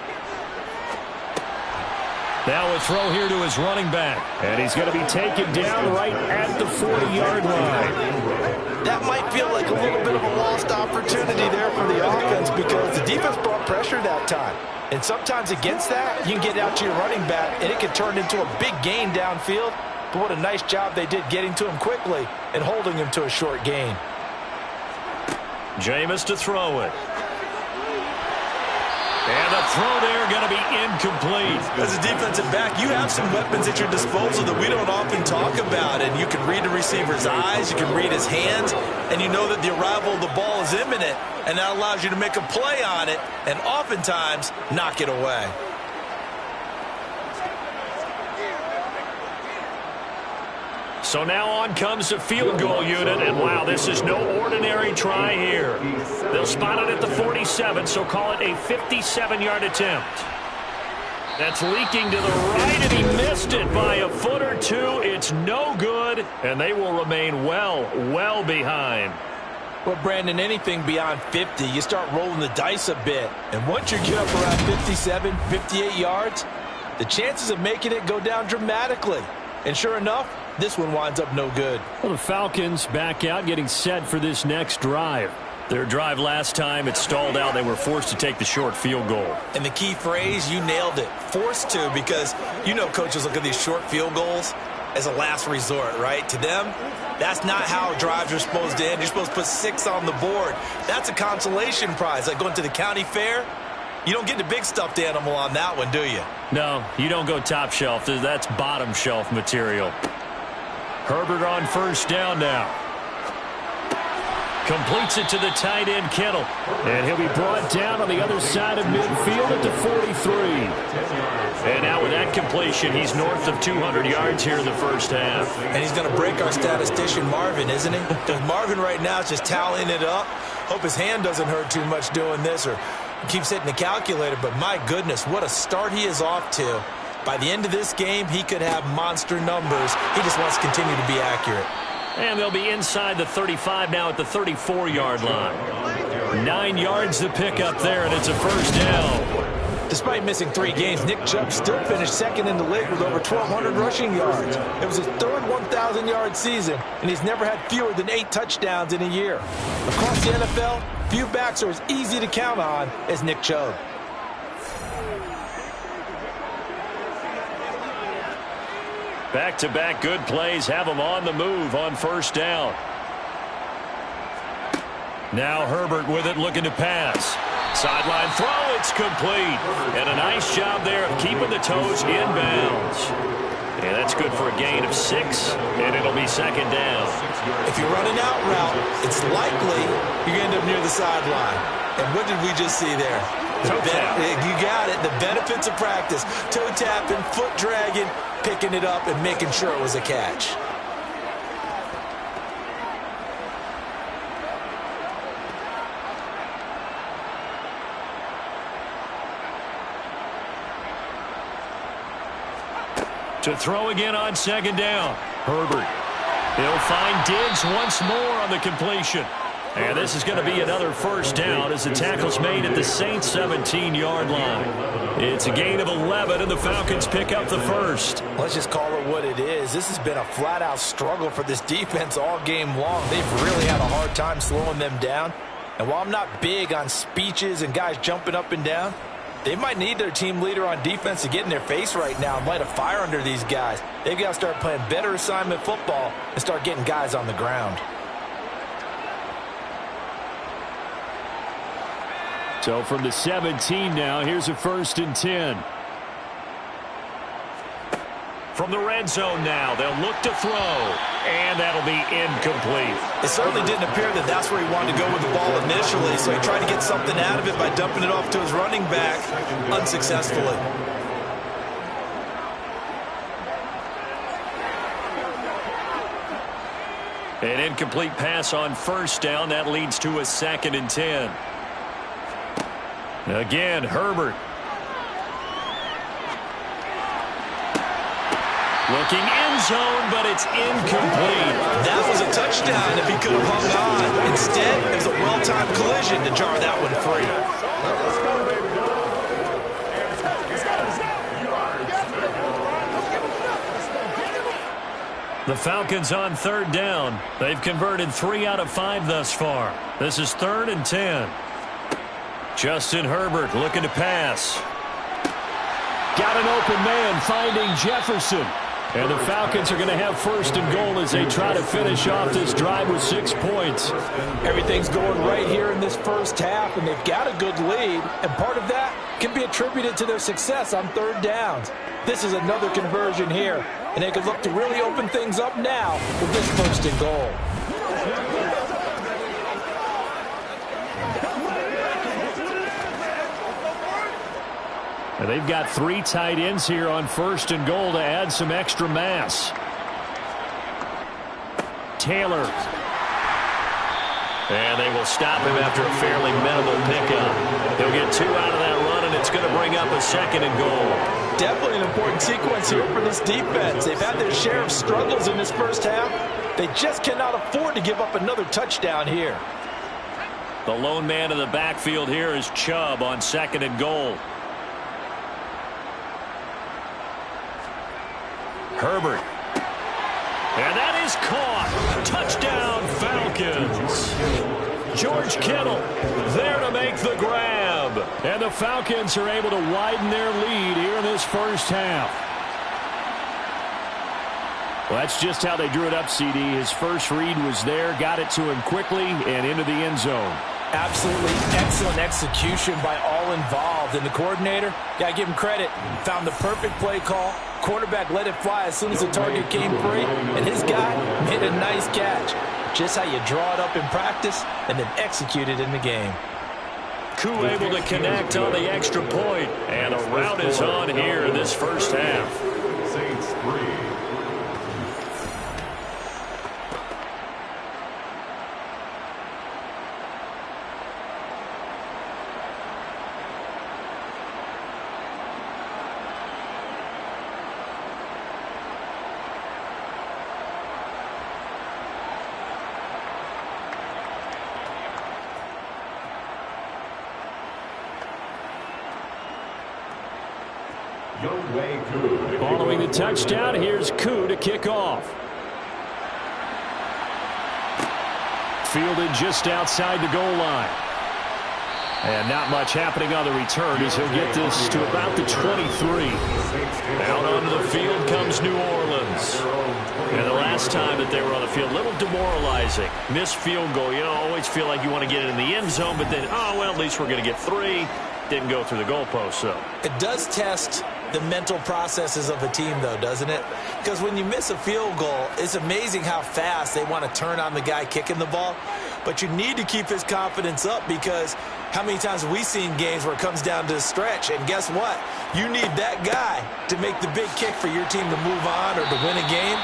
Now a throw here to his running back. And he's going to be taken down right at the 40-yard line. That might feel like a little bit of a lost opportunity there for the offense because the defense brought pressure that time. And sometimes against that, you can get out to your running back, and it can turn into a big gain downfield. But what a nice job they did getting to him quickly and holding him to a short gain. Jameis to throw it. And the throw there going to be incomplete. As a defensive back, you have some weapons at your disposal that we don't often talk about. And you can read the receiver's eyes, you can read his hands, and you know that the arrival of the ball is imminent. And that allows you to make a play on it and oftentimes knock it away. So now on comes the field goal unit, and wow, this is no ordinary try here. They'll spot it at the 47, so call it a 57-yard attempt. That's leaking to the right, and he missed it by a foot or two. It's no good, and they will remain well behind. Well, Brandon, anything beyond 50, you start rolling the dice a bit. And once you get up around 57, 58 yards, the chances of making it go down dramatically. And sure enough, this one winds up no good. Well, the Falcons back out, getting set for this next drive. Their drive last time, it stalled out. They were forced to take the short field goal. And the key phrase, you nailed it. Forced to, because you know coaches look at these short field goals as a last resort, right? To them, that's not how drives are supposed to end. You're supposed to put 6 on the board. That's a consolation prize. Like going to the county fair, You don't get the big stuffed animal on that one, do you? No, you don't go top shelf. That's bottom shelf material. Herbert on first down now. Completes it to the tight end, Kittle. And he'll be brought down on the other side of midfield at the 43. And now with that completion, he's north of 200 yards here in the first half. And he's going to break our statistician Marvin, isn't he? Because Marvin right now is just tallying it up. Hope his hand doesn't hurt too much doing this or keeps hitting the calculator. But my goodness, what a start he is off to. By the end of this game, he could have monster numbers. He just wants to continue to be accurate. And they'll be inside the 35 now at the 34-yard line. 9 yards to pick up there, and it's a first down. Despite missing 3 games, Nick Chubb still finished second in the league with over 1,200 rushing yards. It was his third 1,000-yard season, and he's never had fewer than 8 touchdowns in a year. Across the NFL, few backs are as easy to count on as Nick Chubb. Back-to-back good plays have him on the move on first down. Now Herbert with it, looking to pass. Sideline throw, it's complete. And a nice job there of keeping the toes in bounds. And that's good for a gain of 6, and it'll be second down. If you run an out route, it's likely you end up near the sideline. And what did we just see there? Toe tap. You got it. The benefits of practice. Toe tapping, foot dragging, picking it up, and making sure it was a catch. To throw again on second down. Herbert. He'll find Diggs once more on the completion. And this is going to be another first down as the tackle's made at the Saints' 17-yard line. It's a gain of 11, and the Falcons pick up the first. Let's just call it what it is. This has been a flat-out struggle for this defense all game long. They've really had a hard time slowing them down. And while I'm not big on speeches and guys jumping up and down, they might need their team leader on defense to get in their face right now and light a fire under these guys. They've got to start playing better assignment football and start getting guys on the ground. So from the 17 now, here's a 1st and 10. From the red zone now, they'll look to throw, and that'll be incomplete. It certainly didn't appear that that's where he wanted to go with the ball initially, so he tried to get something out of it by dumping it off to his running back unsuccessfully. An incomplete pass on first down. That leads to a 2nd and 10. Again, Herbert. Looking end zone, but it's incomplete. That was a touchdown if he could have hung on. Instead, it was a well-timed collision to jar that one free. The Falcons on 3rd down. They've converted 3 out of 5 thus far. This is 3rd and 10. Justin Herbert looking to pass. Got an open man finding Jefferson. And the Falcons are going to have 1st and goal as they try to finish off this drive with 6 points. Everything's going right here in this first half, and they've got a good lead. And part of that can be attributed to their success on 3rd downs. This is another conversion here, and they could look to really open things up now with this 1st and goal. And they've got 3 tight ends here on 1st and goal to add some extra mass. Taylor. And they will stop him after a fairly minimal pickup. They'll get 2 out of that run, and it's going to bring up a 2nd and goal. Definitely an important sequence here for this defense. They've had their share of struggles in this first half. They just cannot afford to give up another touchdown here. The lone man in the backfield here is Chubb on 2nd and goal. Herbert. And that is caught. Touchdown, Falcons. George Kittle there to make the grab. And the Falcons are able to widen their lead here in this first half. Well, that's just how they drew it up, CD. His first read was there, got it to him quickly and into the end zone. Absolutely excellent execution by all involved. And the coordinator, got to give him credit, found the perfect play call. Quarterback let it fly as soon as the target came free. And his guy made a nice catch. Just how you draw it up in practice and then execute it in the game. Koo able to connect on the extra point. And a rout is on here in this first half. Saints 3. Following the touchdown, here's Koo to kick off. Fielded just outside the goal line. And not much happening on the return as he'll get this to about the 23. Out onto the field comes New Orleans. And the last time that they were on the field, a little demoralizing. Missed field goal. You know, always feel like you want to get it in the end zone, but then, oh, well, at least we're going to get 3. Didn't go through the goalpost, though. It does test the mental processes of a team, though, doesn't it? Because when you miss a field goal, it's amazing how fast they want to turn on the guy kicking the ball. But you need to keep his confidence up, because how many times have we seen games where it comes down to a stretch? And guess what? You need that guy to make the big kick for your team to move on or to win a game.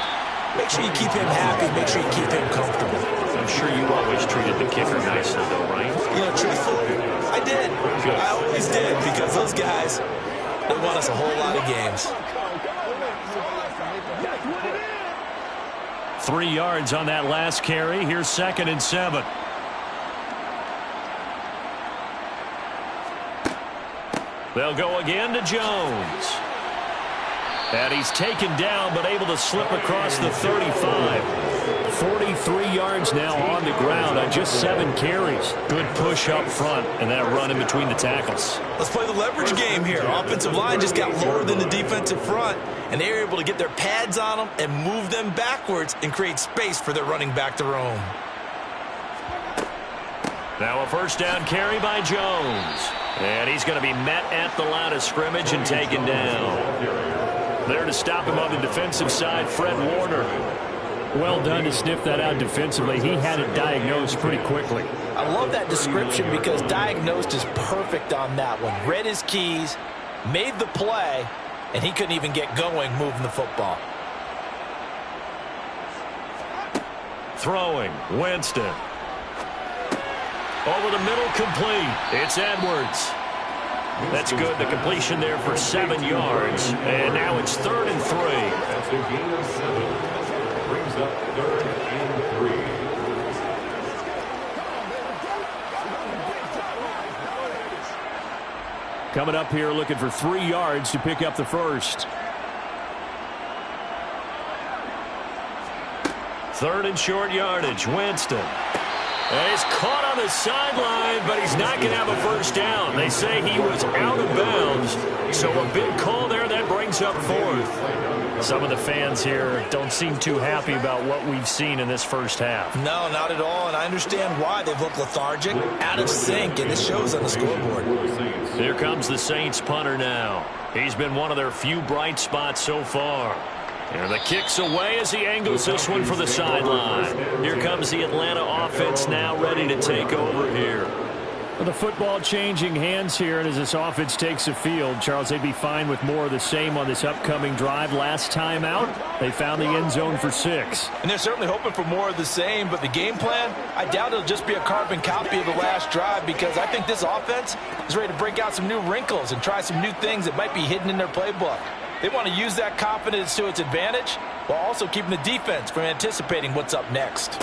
Make sure you keep him happy. Make sure you keep him comfortable. I'm sure you always treated the kicker nicely, though, right? You know, truthfully, I did. I always did, because those guys, they won us a whole lot of games. 3 yards on that last carry. Here's 2nd and 7. They'll go again to Jones. And he's taken down, but able to slip across the 35. 43 yards now on the ground on just 7 carries. Good push up front, and that run in between the tackles. Let's play the leverage game here. Offensive line just got lower than the defensive front, and they were able to get their pads on them and move them backwards and create space for their running back to roam. Now a first down carry by Jones. And he's going to be met at the line of scrimmage and taken down. There to stop him on the defensive side, Fred Warner. Well done to sniff that out defensively. He had it diagnosed pretty quickly. I love that description, because diagnosed is perfect on that one. Read his keys, made the play, and he couldn't even get going moving the football. Throwing, Winston. Over the middle, complete. It's Edwards. That's good. The completion there for 7 yards. And now it's 3rd and 3. That's a gain of 7. Brings up 3rd and 3. Coming up here looking for 3 yards to pick up the first. 3rd and short yardage. Winston. And he's caught on the sideline, but he's not going to have a first down. They say he was out of bounds. So a big call there that brings up 4th. Some of the fans here don't seem too happy about what we've seen in this first half. No, not at all, and I understand why. They've looked lethargic, out of sync, and this shows on the scoreboard. Here comes the Saints punter now. He's been one of their few bright spots so far. And the kick's away as he angles this one for the sideline. Here comes the Atlanta offense now ready to take over here. Well, the football changing hands here, and as this offense takes the field, Charles, they'd be fine with more of the same on this upcoming drive. Last time out, they found the end zone for 6. And they're certainly hoping for more of the same, but the game plan, I doubt it'll just be a carbon copy of the last drive, because I think this offense is ready to break out some new wrinkles and try some new things that might be hidden in their playbook. They want to use that confidence to its advantage while also keeping the defense from anticipating what's up next.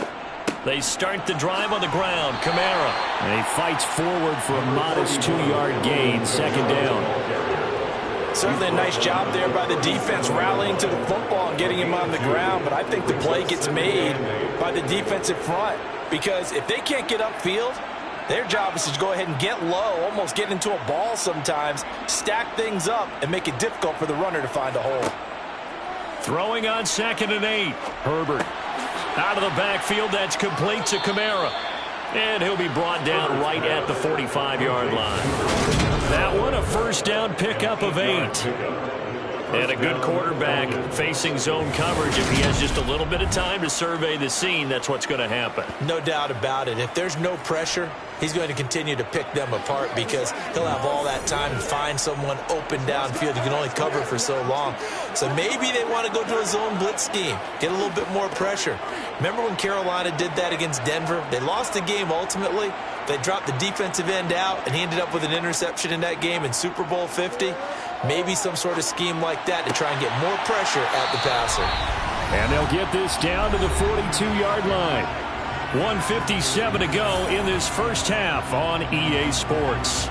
They start the drive on the ground. Kamara. And he fights forward for a modest 2-yard gain. 2nd down. Certainly a nice job there by the defense rallying to the football and getting him on the ground, but I think the play gets made by the defensive front, because if they can't get upfield, their job is to go ahead and get low, almost get into a ball sometimes, stack things up, and make it difficult for the runner to find a hole. Throwing on 2nd and 8. Herbert. Out of the backfield, that's complete to Kamara. And he'll be brought down right at the 45-yard line. That one, a first down pickup of 8. And a good quarterback facing zone coverage. If he has just a little bit of time to survey the scene, that's what's going to happen. No doubt about it. If there's no pressure, he's going to continue to pick them apart because he'll have all that time to find someone open downfield. You can only cover for so long. So maybe they want to go to a zone blitz scheme, get a little bit more pressure. Remember when Carolina did that against Denver? They lost the game ultimately. They dropped the defensive end out, and he ended up with an interception in that game in Super Bowl 50. Maybe some sort of scheme like that to try and get more pressure at the passer. And they'll get this down to the 42-yard line. 1:57 to go in this first half on EA Sports.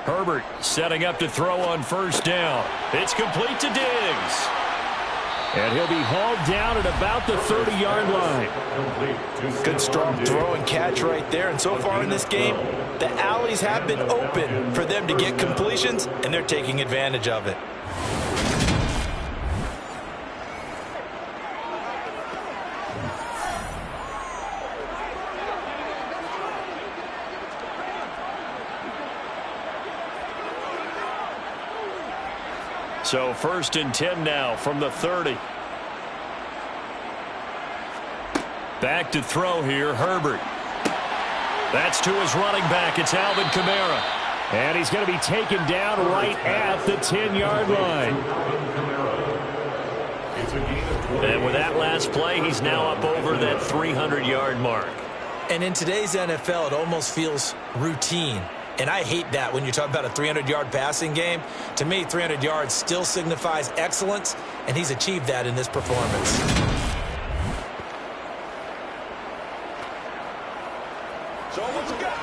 Herbert setting up to throw on first down. It's complete to Diggs. And he'll be hauled down at about the 30-yard line. Good strong throw and catch right there. And so far in this game, the alleys have been open for them to get completions, and they're taking advantage of it. So 1st and 10 now from the 30. Back to throw here, Herbert. That's to his running back. It's Alvin Kamara. And he's going to be taken down right at the 10-yard line. And with that last play, he's now up over that 300-yard mark. And in today's NFL, it almost feels routine. And I hate that when you're talking about a 300-yard passing game. To me, 300 yards still signifies excellence, and he's achieved that in this performance. So what you got?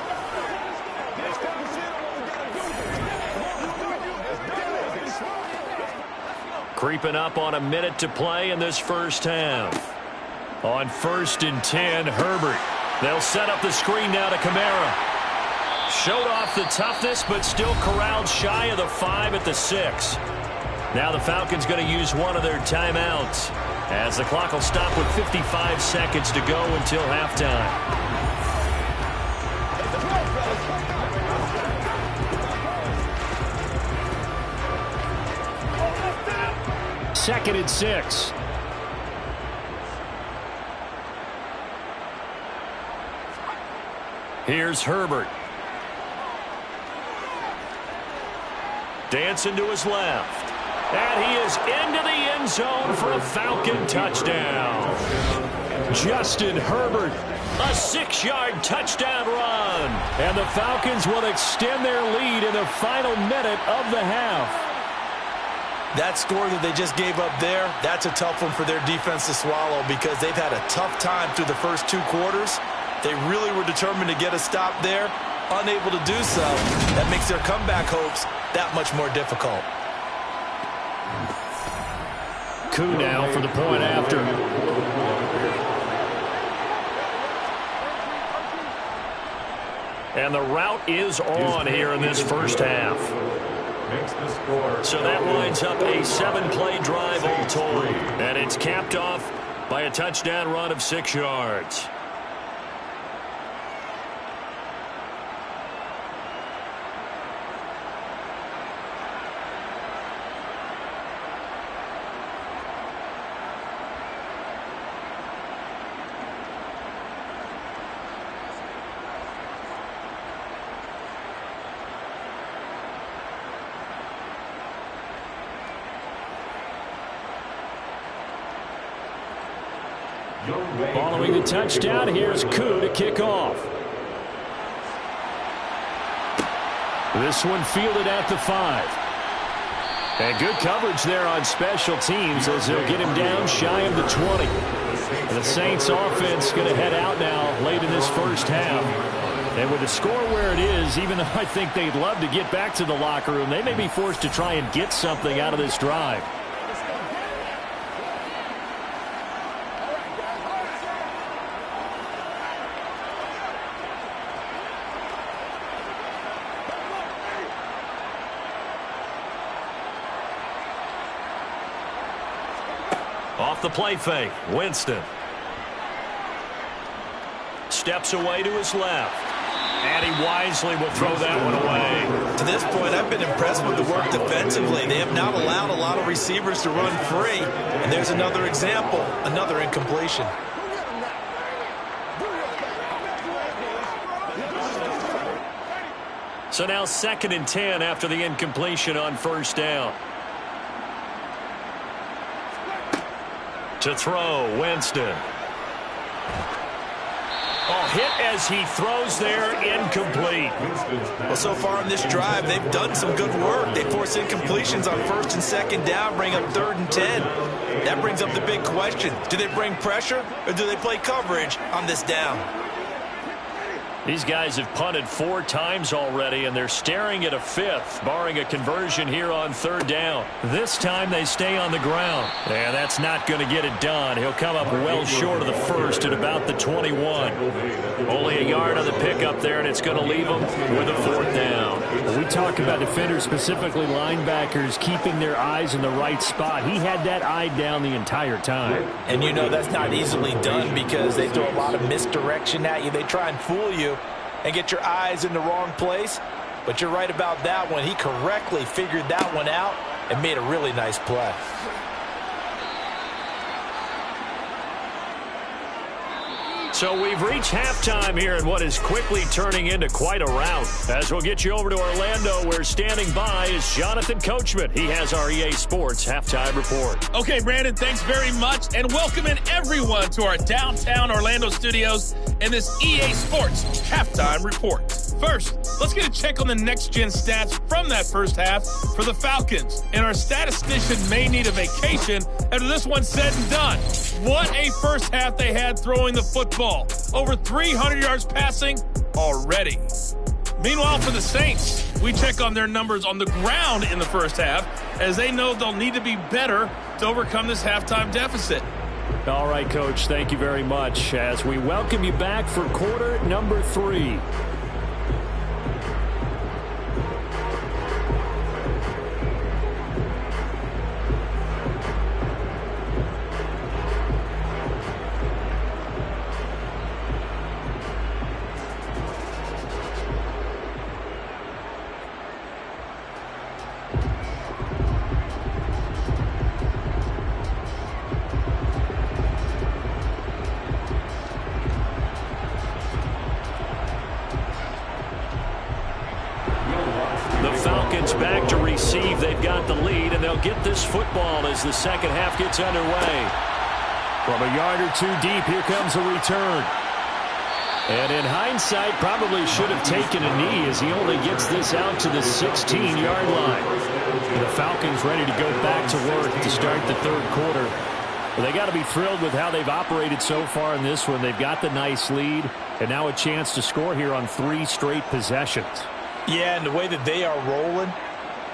Creeping up on a minute to play in this first half. On 1st and 10, Herbert. They'll set up the screen now to Kamara. Showed off the toughness, but still corralled shy of the 5 at the 6. Now the Falcons going to use one of their timeouts, as the clock will stop with 55 seconds to go until halftime. Second and 6. Here's Herbert. Dancing to his left. And he is into the end zone for a Falcon touchdown. Justin Herbert, a 6-yard touchdown run. And the Falcons will extend their lead in the final minute of the half. That score that they just gave up there, that's a tough one for their defense to swallow because they've had a tough time through the first 2 quarters. They really were determined to get a stop there. Unable to do so, that makes their comeback hopes that much more difficult. Koo now for the point after. And the route is on here in this first half. So that winds up a 7-play drive all told. And it's capped off by a touchdown run of 6 yards. Following the touchdown, here's Koo to kick off. This one fielded at the 5. And good coverage there on special teams as they'll get him down shy of the 20. And the Saints offense going to head out now late in this first half. And with the score where it is, even though I think they'd love to get back to the locker room, they may be forced to try and get something out of this drive. Off the play fake, Winston. Steps away to his left. And he wisely will throw that one away. To this point, I've been impressed with the work defensively. They have not allowed a lot of receivers to run free. And there's another example, another incompletion. So now 2nd and 10 after the incompletion on first down. To throw, Winston. Oh, hit as he throws there, incomplete. Well, so far in this drive, they've done some good work. They force incompletions on 1st and 2nd down, bring up 3rd and 10. That brings up the big question. Do they bring pressure or do they play coverage on this down? These guys have punted 4 times already, and they're staring at a 5th, barring a conversion here on 3rd down. This time they stay on the ground. And that's not going to get it done. He'll come up well short of the 1st at about the 21. Only a yard on the pickup there, and it's going to leave them with a 4th down. We talk about defenders, specifically linebackers, keeping their eyes in the right spot. He had that eye down the entire time. And you know that's not easily done because they throw a lot of misdirection at you. They try and fool you and get your eyes in the wrong place. But you're right about that one. He correctly figured that one out and made a really nice play. So we've reached halftime here in what is quickly turning into quite a rout. As we'll get you over to Orlando, where standing by is Jonathan Coachman. He has our EA Sports Halftime Report. Okay, Brandon, thanks very much, and welcome in everyone to our downtown Orlando studios and this EA Sports Halftime Report. First, let's get a check on the next-gen stats from that first half for the Falcons. And our statistician may need a vacation after this one's said and done. What a first half they had throwing the football. Over 300 yards passing already. Meanwhile, for the Saints, we check on their numbers on the ground in the first half, as they know they'll need to be better to overcome this halftime deficit. All right, Coach, thank you very much as we welcome you back for quarter number 3. Back to receive. They've got the lead, and they'll get this football as the second half gets underway. From a yard or 2 deep, here comes a return. And in hindsight, probably should have taken a knee as he only gets this out to the 16-yard line. The Falcons ready to go back to work to start the 3rd quarter. Well, they got to be thrilled with how they've operated so far in this one. They've got the nice lead, and now a chance to score here on 3 straight possessions. Yeah, and the way that they are rolling,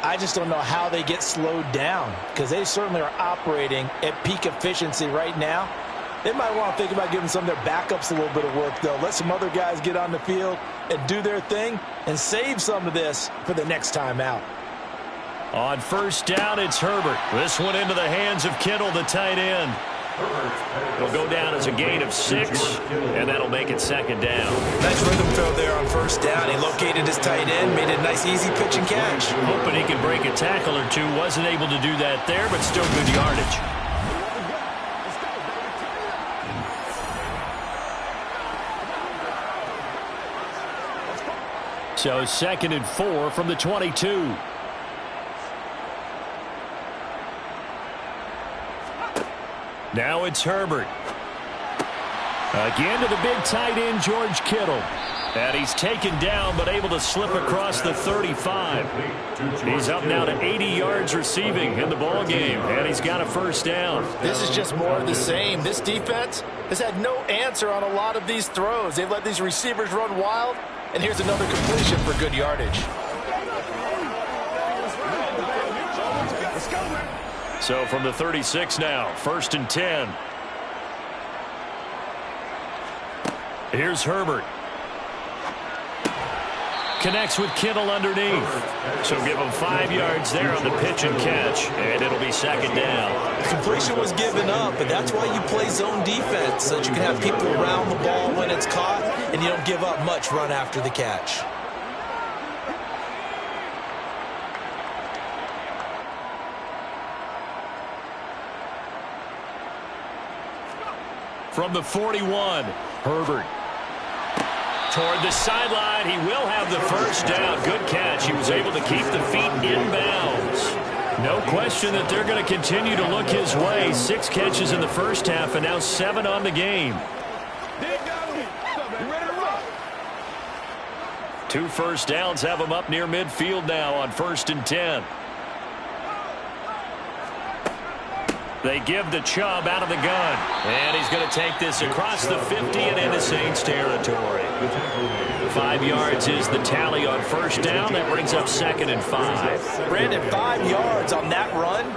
I just don't know how they get slowed down because they certainly are operating at peak efficiency right now. They might want to think about giving some of their backups a little bit of work, though. Let some other guys get on the field and do their thing and save some of this for the next time out. On first down, it's Herbert. This one into the hands of Kittle, the tight end. It'll go down as a gain of 6, and that'll make it 2nd down. Nice rhythm throw there on first down. He located his tight end, made it a nice easy pitch and catch. Hoping he could break a tackle or 2. Wasn't able to do that there, but still good yardage. So 2nd and 4 from the 22. Now it's Herbert. Again to the big tight end, George Kittle. And he's taken down, but able to slip across the 35. He's up now to 80 yards receiving in the ball game, and he's got a first down. This is just more of the same. This defense has had no answer on a lot of these throws. They've let these receivers run wild, and here's another completion for good yardage. So from the 36 now, 1st and 10. Here's Herbert. Connects with Kittle underneath. So give him 5 yards there on the pitch and catch, and it'll be 2nd down. completion was given up, but that's why you play zone defense, so that you can have people around the ball when it's caught, and you don't give up much run after the catch. From the 41, Herbert. Toward the sideline, he will have the first down. Good catch. He was able to keep the feet inbounds. No question that they're going to continue to look his way. 6 catches in the first half and now 7 on the game. 2 first downs have him up near midfield now on 1st and 10. They give the Chubb out of the gun. And he's going to take this across the 50 and into Saints territory. 5 yards is the tally on first down. That brings up 2nd and 5. Brandon, 5 yards on that run.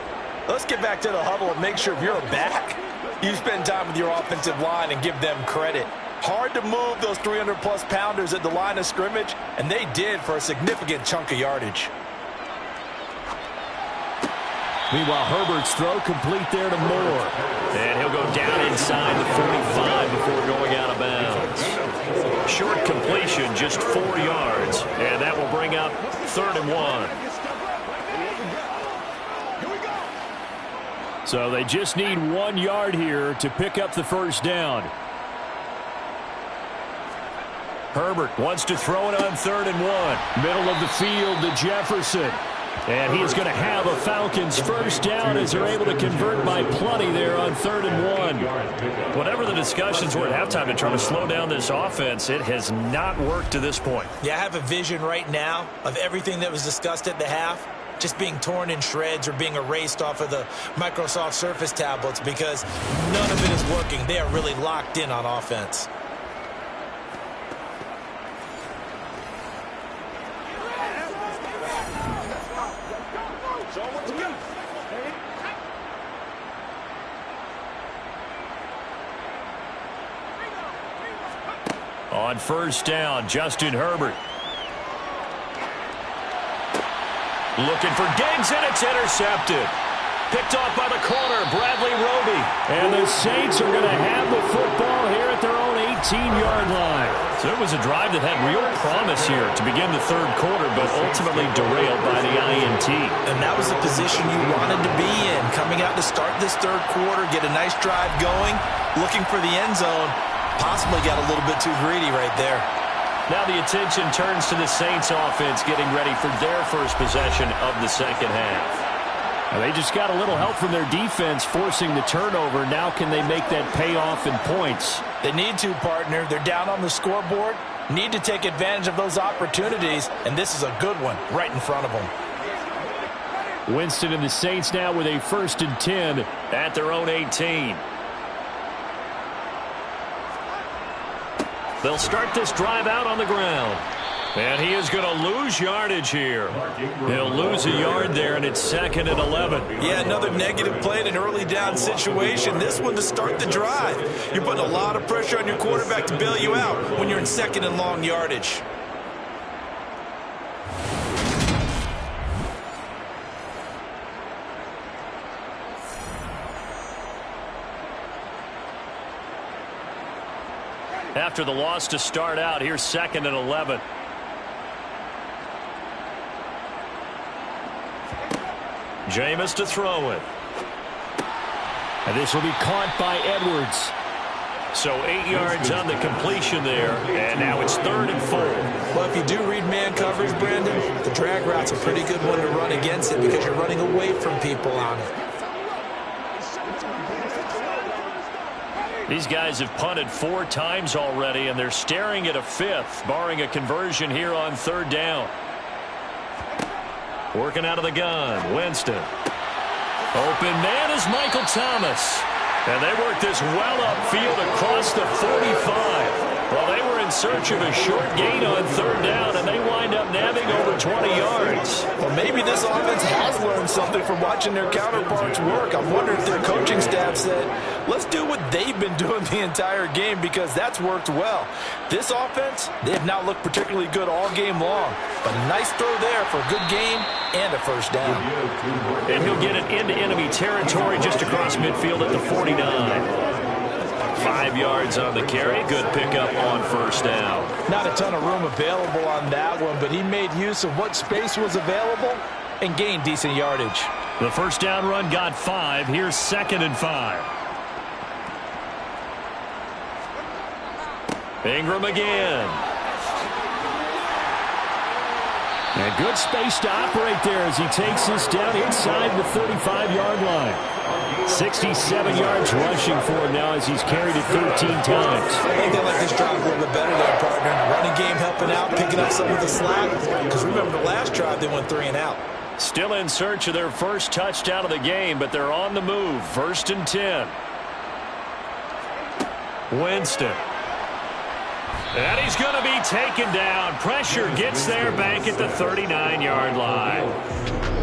Let's get back to the huddle and make sure if you're a back, you spend time with your offensive line and give them credit. Hard to move those 300-plus pounders at the line of scrimmage, and they did for a significant chunk of yardage. Meanwhile, Herbert's throw complete there to Moore. And he'll go down inside the 45 before going out of bounds. Short completion, just 4 yards. And that will bring up 3rd and 1. So they just need 1 yard here to pick up the first down. Herbert wants to throw it on 3rd and 1. Middle of the field to Jefferson. And he is going to have a Falcons first down as they're able to convert by plenty there on 3rd and 1. Whatever the discussions were at halftime to try to slow down this offense, it has not worked to this point. Yeah, I have a vision right now of everything that was discussed at the half just being torn in shreds or being erased off of the Microsoft Surface tablets because none of it is working. They are really locked in on offense. On first down, Justin Herbert. Looking for Diggs, and it's intercepted. Picked off by the corner, Bradley Roby. And the Saints are going to have the football here at their own 18-yard line. So it was a drive that had real promise here to begin the 3rd quarter, but ultimately derailed by the INT. And that was the position you wanted to be in. Coming out to start this 3rd quarter, get a nice drive going, looking for the end zone. Possibly got a little bit too greedy right there. Now the attention turns to the Saints offense getting ready for their first possession of the second half. Now they just got a little help from their defense forcing the turnover. Now can they make that pay off in points? They need to, partner. They're down on the scoreboard. Need to take advantage of those opportunities, and this is a good one right in front of them. Winston and the Saints now with a 1st and 10 at their own 18. They'll start this drive out on the ground. And he is going to lose yardage here. He'll lose a yard there, and it's 2nd and 11. Yeah, another negative play in an early down situation. This one to start the drive. You're putting a lot of pressure on your quarterback to bail you out when you're in 2nd and long yardage. After the loss to start out, here's 2nd and 11. Jameis to throw it. And this will be caught by Edwards. So 8 yards on the completion there, and now it's 3rd and 4. Well, if you do read man coverage, Brandon, the drag route's a pretty good one to run against it because you're running away from people on it. These guys have punted 4 times already, and they're staring at a 5th, barring a conversion here on 3rd down. Working out of the gun, Winston. Open man is Michael Thomas. And they work this well upfield across the 45. Well, they were in search of a short gain on 3rd down, and they wind up nabbing over 20 yards. Well, maybe this offense has learned something from watching their counterparts work. I wonder if their coaching staff said, let's do what they've been doing the entire game because that's worked well. This offense, they have not looked particularly good all game long. But a nice throw there for a good game and a first down. And he'll get it into enemy territory just across midfield at the 49. 5 yards on the carry. Good pickup on first down. Not a ton of room available on that one, but he made use of what space was available and gained decent yardage. The first down run got 5. Here's 2nd and 5. Ingram again. And good space to operate there as he takes this down inside the 35-yard line. 67 yards rushing for him now as he's carried it 13 times. I think they like this drive a little bit better there, partner. Running game helping out, picking up some of the slack. Because remember, the last drive they went 3 and out. Still in search of their first touchdown of the game, but they're on the move. 1st and 10. Winston. And he's going to be taken down. Pressure gets there back at the 39-yard line.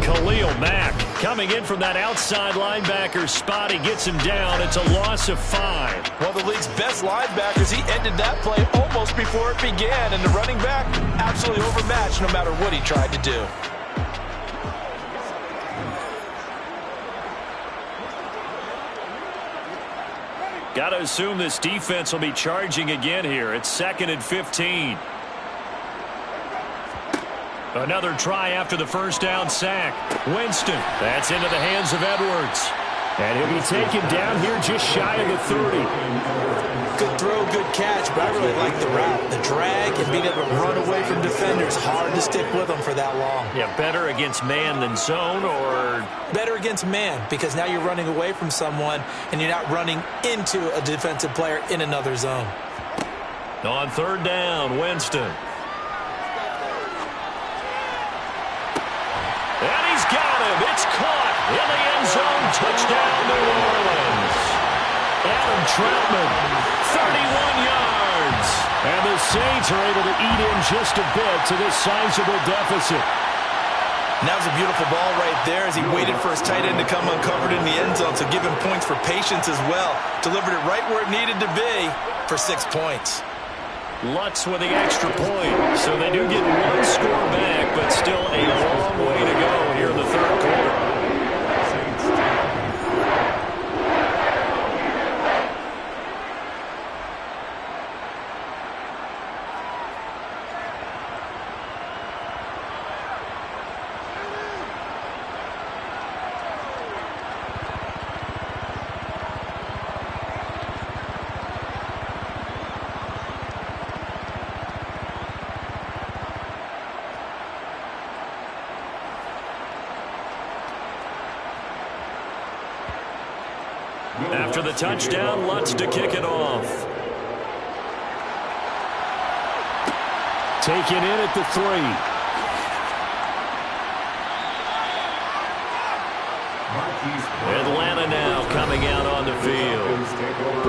Khalil Mack coming in from that outside linebacker spot. He gets him down. It's a loss of 5. One of the league's best linebackers. He ended that play almost before it began. And the running back absolutely overmatched no matter what he tried to do. Got to assume this defense will be charging again here. It's 2nd and 15. Another try after the first down sack. Winston. That's into the hands of Edwards. And he'll be taken down here just shy of the 30. Good throw, good catch, but I really like the route. The drag and being able to run away from defenders. Hard to stick with them for that long. Yeah, better against man than zone, or? Better against man, because now you're running away from someone and you're not running into a defensive player in another zone. On 3rd down, Winston. And he's got him. It's caught in the end zone. Touchdown, New Orleans. Adam Troutman, 31 yards. And the Saints are able to eat in just a bit to this sizable deficit. And that was a beautiful ball right there as he waited for his tight end to come uncovered in the end zone. So give him points for patience as well. Delivered it right where it needed to be for 6 points. Lutz with the extra point. So they do get 1 score back, but still a long way to go here in the 3rd quarter. After the touchdown, Lutz to kick it off. Taken in at the 3. Atlanta now coming out on the field.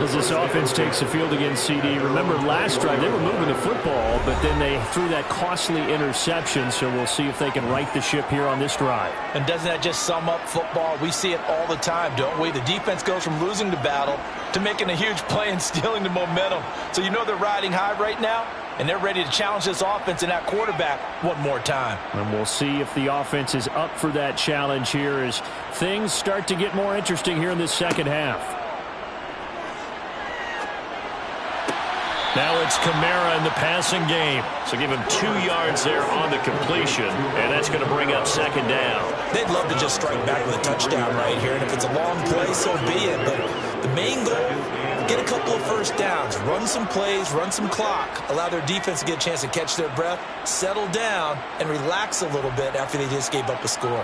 As this offense takes the field against CD, remember last drive they were moving the football, but then they threw that costly interception, so we'll see if they can right the ship here on this drive. And doesn't that just sum up football? We see it all the time, don't we? The defense goes from losing the battle to making a huge play and stealing the momentum. So you know they're riding high right now, and they're ready to challenge this offense and that quarterback one more time. And we'll see if the offense is up for that challenge here as things start to get more interesting here in this second half. Now it's Kamara in the passing game. So give him 2 yards there on the completion, and that's going to bring up 2nd down. They'd love to just strike back with a touchdown right here, and if it's a long play, so be it. But the main goal, get a couple of first downs, run some plays, run some clock, allow their defense to get a chance to catch their breath, settle down, and relax a little bit after they just gave up a score.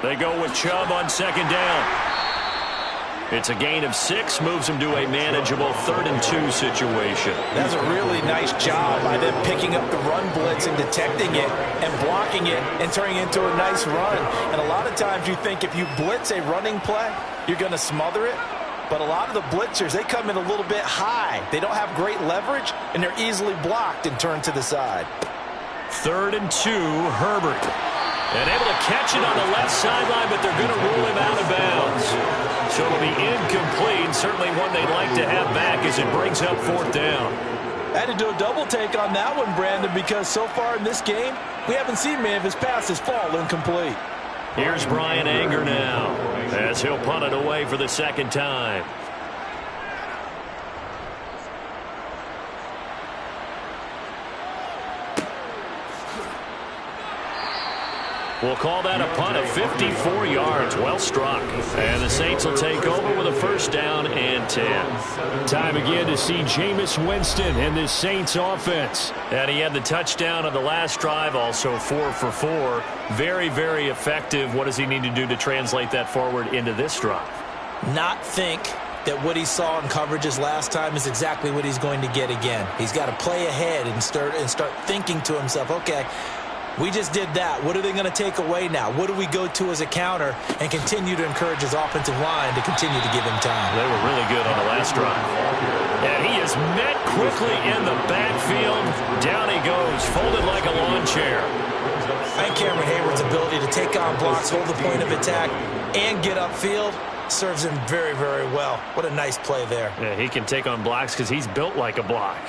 They go with Chubb on 2nd down. It's a gain of 6, moves them to a manageable 3rd and 2 situation. That's a really nice job by them picking up the run blitz and detecting it and blocking it and turning it into a nice run. And a lot of times you think if you blitz a running play, you're going to smother it. But a lot of the blitzers, they come in a little bit high. They don't have great leverage, and they're easily blocked and turned to the side. 3rd and 2, Herbert. And able to catch it on the left sideline, but they're going to rule him out of bounds. So it'll be incomplete. Certainly one they'd like to have back as it brings up 4th down. I had to do a double take on that one, Brandon, because so far in this game, we haven't seen many of his passes fall incomplete. Here's Brian Anger now as he'll punt it away for the 2nd time. We'll call that a punt of 54 yards. Well struck. And the Saints will take over with a 1st down and 10. Time again to see Jameis Winston in this Saints offense. And he had the touchdown on the last drive, also 4 for 4. Very, very effective. What does he need to do to translate that forward into this drive? Not think that what he saw in coverages last time is exactly what he's going to get again. He's got to play ahead and start thinking to himself, okay, we just did that. What are they going to take away now? What do we go to as a counter? And continue to encourage his offensive line to continue to give him time. They were really good on the last drive. And he is met quickly in the backfield. Down he goes, folded like a lawn chair. I think Cameron Hayward's ability to take on blocks, hold the point of attack, and get upfield serves him very, very well. What a nice play there. Yeah, he can take on blocks because he's built like a block.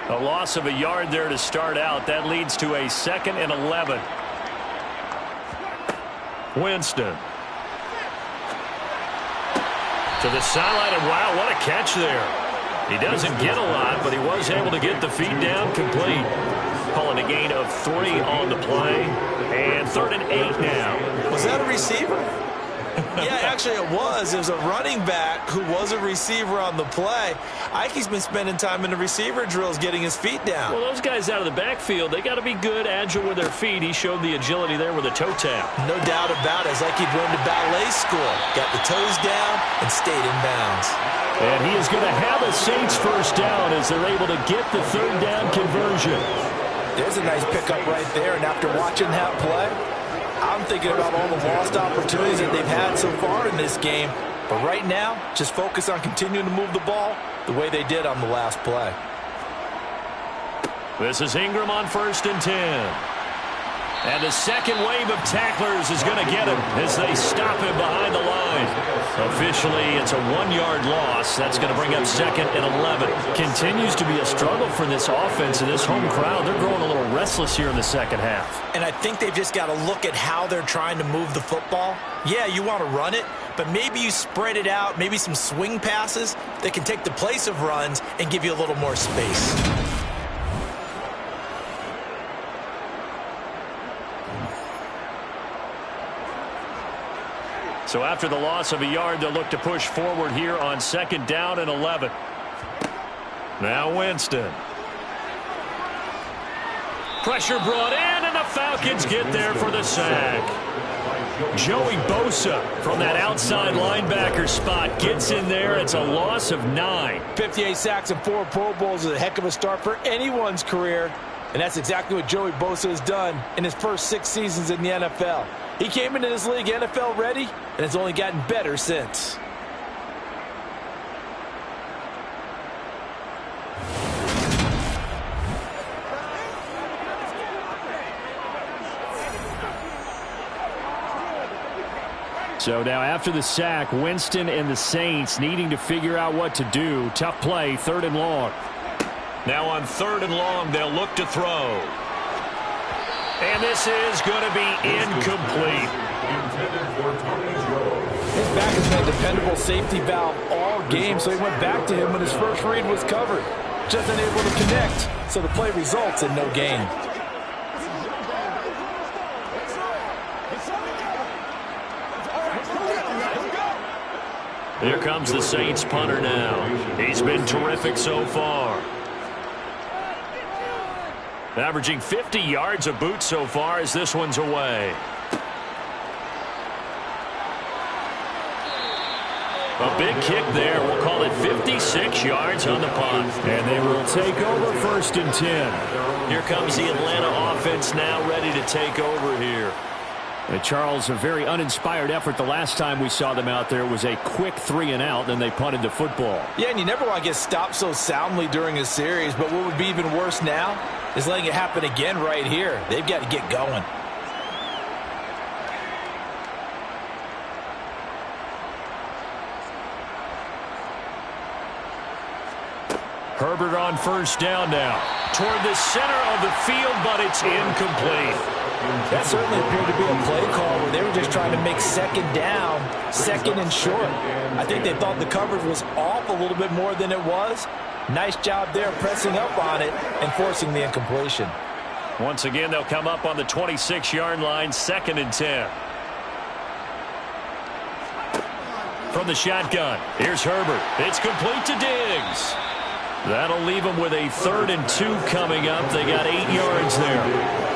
A loss of a yard there to start out. That leads to a 2nd and 11. Winston. To the sideline, and wow, what a catch there. He doesn't get a lot, but he was able to get the feet down complete. Calling a gain of 3 on the play. And 3rd and 8 now. Was that a receiver? Yeah, actually it was. It was a running back who was a receiver on the play. I think he's been spending time in the receiver drills getting his feet down. Well, those guys out of the backfield, they got to be good, agile with their feet. He showed the agility there with a toe tap. No doubt about it. It's like he'd run to ballet school. Got the toes down and stayed in bounds. And he is going to have a Saints 1st down as they're able to get the 3rd down conversion. There's a nice pickup right there, and after watching that play, I'm thinking about all the lost opportunities that they've had so far in this game. But right now, just focus on continuing to move the ball the way they did on the last play. This is Ingram on 1st and 10. And the second wave of tacklers is going to get him as they stop him behind the line. Officially, it's a 1-yard loss. That's going to bring up 2nd and 11. Continues to be a struggle for this offense and this home crowd. They're growing a little restless here in the 2nd half. And I think they've just got to look at how they're trying to move the football. Yeah, you want to run it, but maybe you spread it out, maybe some swing passes that can take the place of runs and give you a little more space. So after the loss of a yard, they'll look to push forward here on 2nd down and 11. Now Winston. Pressure brought in, and the Falcons get there for the sack. Joey Bosa from that outside linebacker spot gets in there. It's a loss of 9. 58 sacks and 4 Pro Bowls is a heck of a start for anyone's career. And that's exactly what Joey Bosa has done in his first 6 seasons in the NFL. He came into this league NFL ready, and has only gotten better since. So now after the sack, Winston and the Saints needing to figure out what to do. Tough play, 3rd and long. Now on 3rd and long, they'll look to throw. And this is going to be incomplete. His back has been a dependable safety valve all game, so he went back to him when his first read was covered. Just unable to connect, so the play results in no gain. Here comes the Saints punter now. He's been terrific so far. Averaging 50 yards a boot so far as this one's away. A big kick there. We'll call it 56 yards on the punt. And they will take over 1st and 10. Here comes the Atlanta offense now ready to take over here. Charles, a very uninspired effort the last time we saw them out there. It was a quick 3-and-out, and they punted the football. Yeah, and you never want to get stopped so soundly during a series, but what would be even worse now is letting it happen again right here. They've got to get going. Herbert on first down now. Toward the center of the field, but it's incomplete. That certainly appeared to be a play call where they were just trying to make second down, second and short. I think they thought the coverage was off a little bit more than it was. Nice job there pressing up on it and forcing the incompletion. Once again, they'll come up on the 26-yard line, 2nd and 10. From the shotgun, here's Herbert. It's complete to Diggs. That'll leave them with a 3rd and 2 coming up. They got 8 yards there.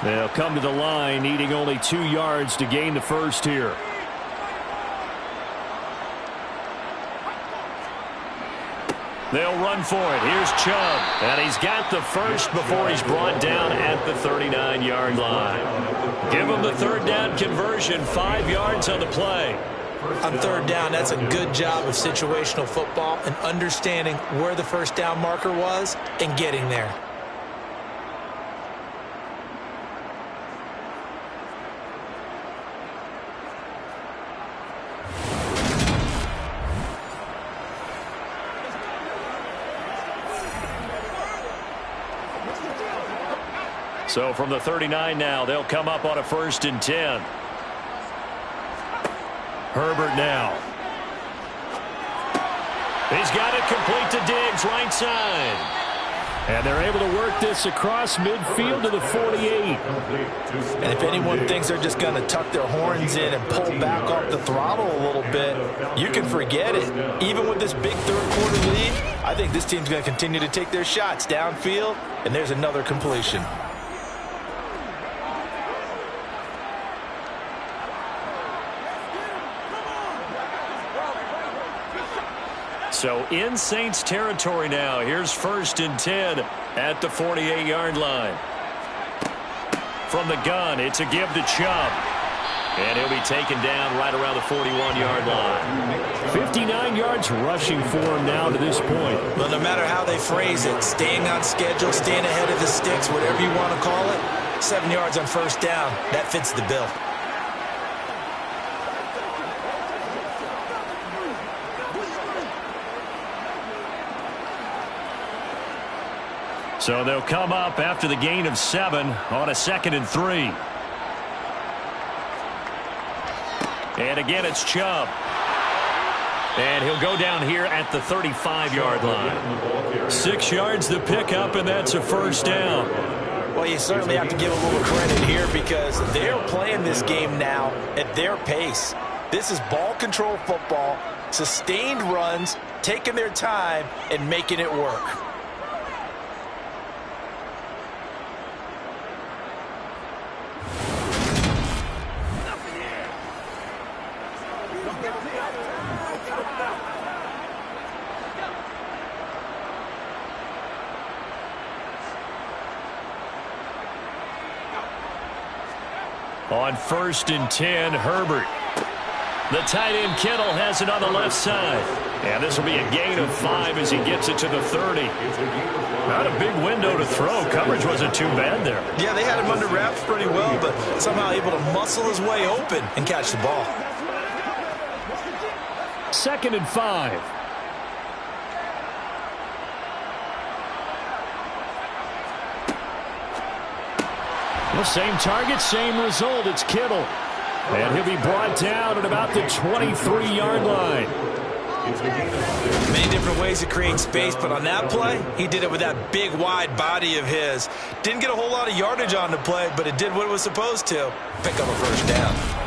They'll come to the line, needing only 2 yards to gain the first here. They'll run for it. Here's Chubb. And he's got the first before he's brought down at the 39-yard line. Give him the 3rd down conversion, 5 yards on the play. On 3rd down, that's a good job of situational football and understanding where the 1st down marker was and getting there. So from the 39 now, they'll come up on a 1st and 10. Herbert now. He's got it complete to Diggs, right side. And they're able to work this across midfield to the 48. And if anyone thinks they're just going to tuck their horns in and pull back off the throttle a little bit, you can forget it. Even with this big 3rd quarter lead, I think this team's going to continue to take their shots downfield, and there's another completion. So in Saints territory now. Here's 1st and 10 at the 48-yard line. From the gun, it's a give to Chubb. And he'll be taken down right around the 41-yard line. 59 yards rushing for him now to this point. Well, no matter how they phrase it, staying on schedule, staying ahead of the sticks, whatever you want to call it, 7 yards on 1st down, that fits the bill. So they'll come up after the gain of 7 on a 2nd and 3. And again, it's Chubb. And he'll go down here at the 35-yard line. 6 yards the pickup, and that's a 1st down. Well, you certainly have to give a little credit here because they're playing this game now at their pace. This is ball control football, sustained runs, taking their time, and making it work. On 1st and 10, Herbert. The tight end Kittle has it on the left side. And this will be a gain of 5 as he gets it to the 30. Not a big window to throw. Coverage wasn't too bad there. Yeah, they had him under wraps pretty well, but somehow able to muscle his way open and catch the ball. 2nd and 5. Well, same target, same result. It's Kittle. And he'll be brought down at about the 23-yard line. Many different ways to create space, but on that play, he did it with that big, wide body of his. Didn't get a whole lot of yardage on the play, but it did what it was supposed to. Pick up a 1st down.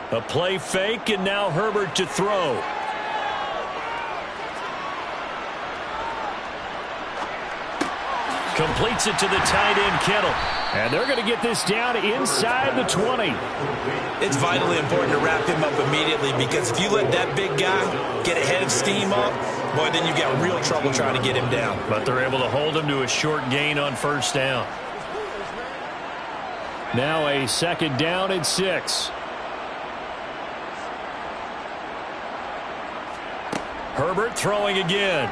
A play fake, and now Herbert to throw. Completes it to the tight end, Kittle. And they're going to get this down inside the 20. It's vitally important to wrap him up immediately, because if you let that big guy get ahead of steam up, boy, then you've got real trouble trying to get him down. But they're able to hold him to a short gain on first down. Now a second down and 6. Herbert throwing again.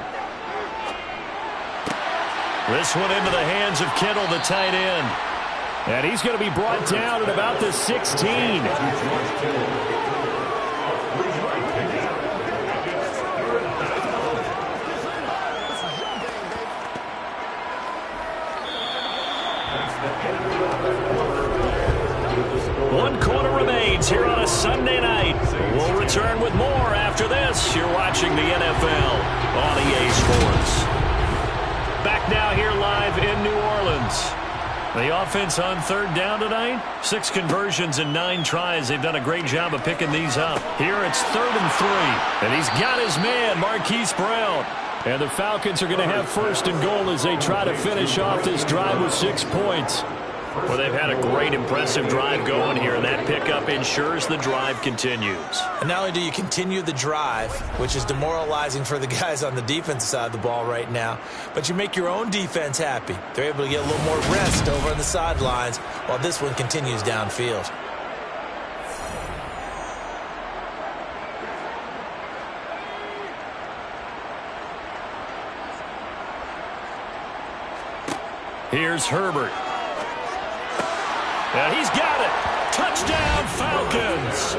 This one into the hands of Kittle, the tight end. And he's going to be brought down at about the 16. One quarter remains here on a Sunday night. We'll return with more after this. You're watching the NFL on EA Sports. Back now here live in New Orleans. The offense on third down tonight. 6 conversions and 9 tries. They've done a great job of picking these up. Here it's 3rd and 3. And he's got his man, Marquise Brown. And the Falcons are going to have first and goal as they try to finish off this drive with 6 points. Well, they've had a great, impressive drive going here, and that pickup ensures the drive continues. And not only do you continue the drive, which is demoralizing for the guys on the defensive side of the ball right now, but you make your own defense happy. They're able to get a little more rest over on the sidelines while this one continues downfield. Here's Herbert. And he's got it. Touchdown, Falcons.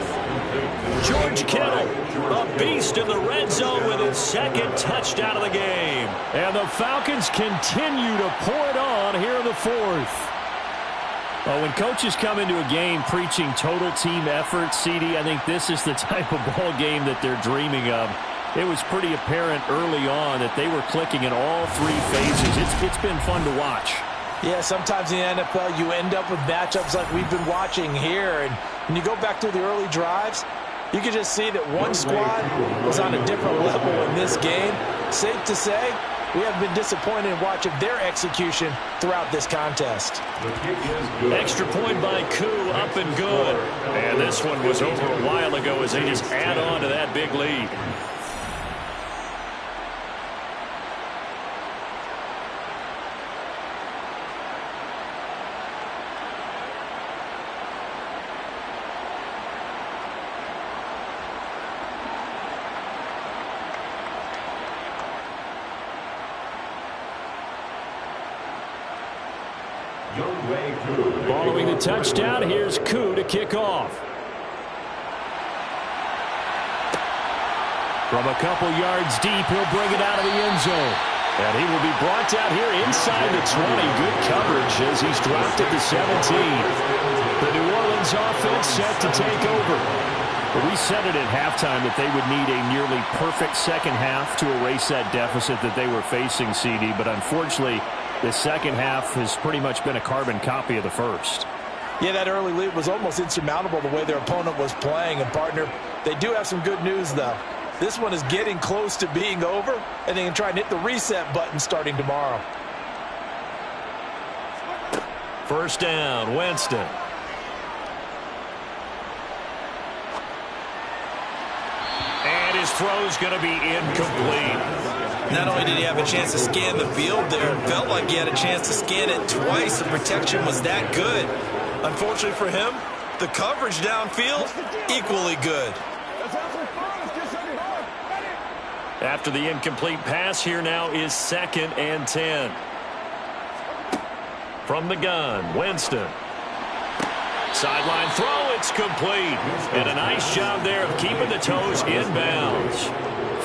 George Kittle, a beast in the red zone with his 2nd touchdown of the game. And the Falcons continue to pour it on here in the 4th. Well, when coaches come into a game preaching total team effort, CD, I think this is the type of ball game that they're dreaming of. It was pretty apparent early on that they were clicking in all 3 phases. It's been fun to watch. Yeah, sometimes in the NFL you end up with matchups like we've been watching here. And when you go back to the early drives, you can just see that one squad was on a different level in this game. Safe to say, we have been disappointed in watching their execution throughout this contest. Extra point by Koo, up and good. And this one was over a while ago as they just add on to that big lead. Following the touchdown, here's Koo to kick off. From a couple yards deep, he'll bring it out of the end zone. And he will be brought down here inside the 20. Good coverage as he's dropped at the 17. The New Orleans offense set to take over. We said it at halftime that they would need a nearly perfect second half to erase that deficit that they were facing, CD. But unfortunately, the second half has pretty much been a carbon copy of the first. Yeah, that early lead was almost insurmountable the way their opponent was playing. And, partner, they do have some good news, though. This one is getting close to being over, and they can try and hit the reset button starting tomorrow. First down, Winston. And his throw's going to be incomplete. Not only did he have a chance to scan the field there, it felt like he had a chance to scan it twice. The protection was that good. Unfortunately for him, the coverage downfield, equally good. After the incomplete pass, here now is 2nd and 10. From the gun, Winston. Sideline throw, it's complete. And a nice job there of keeping the toes inbounds.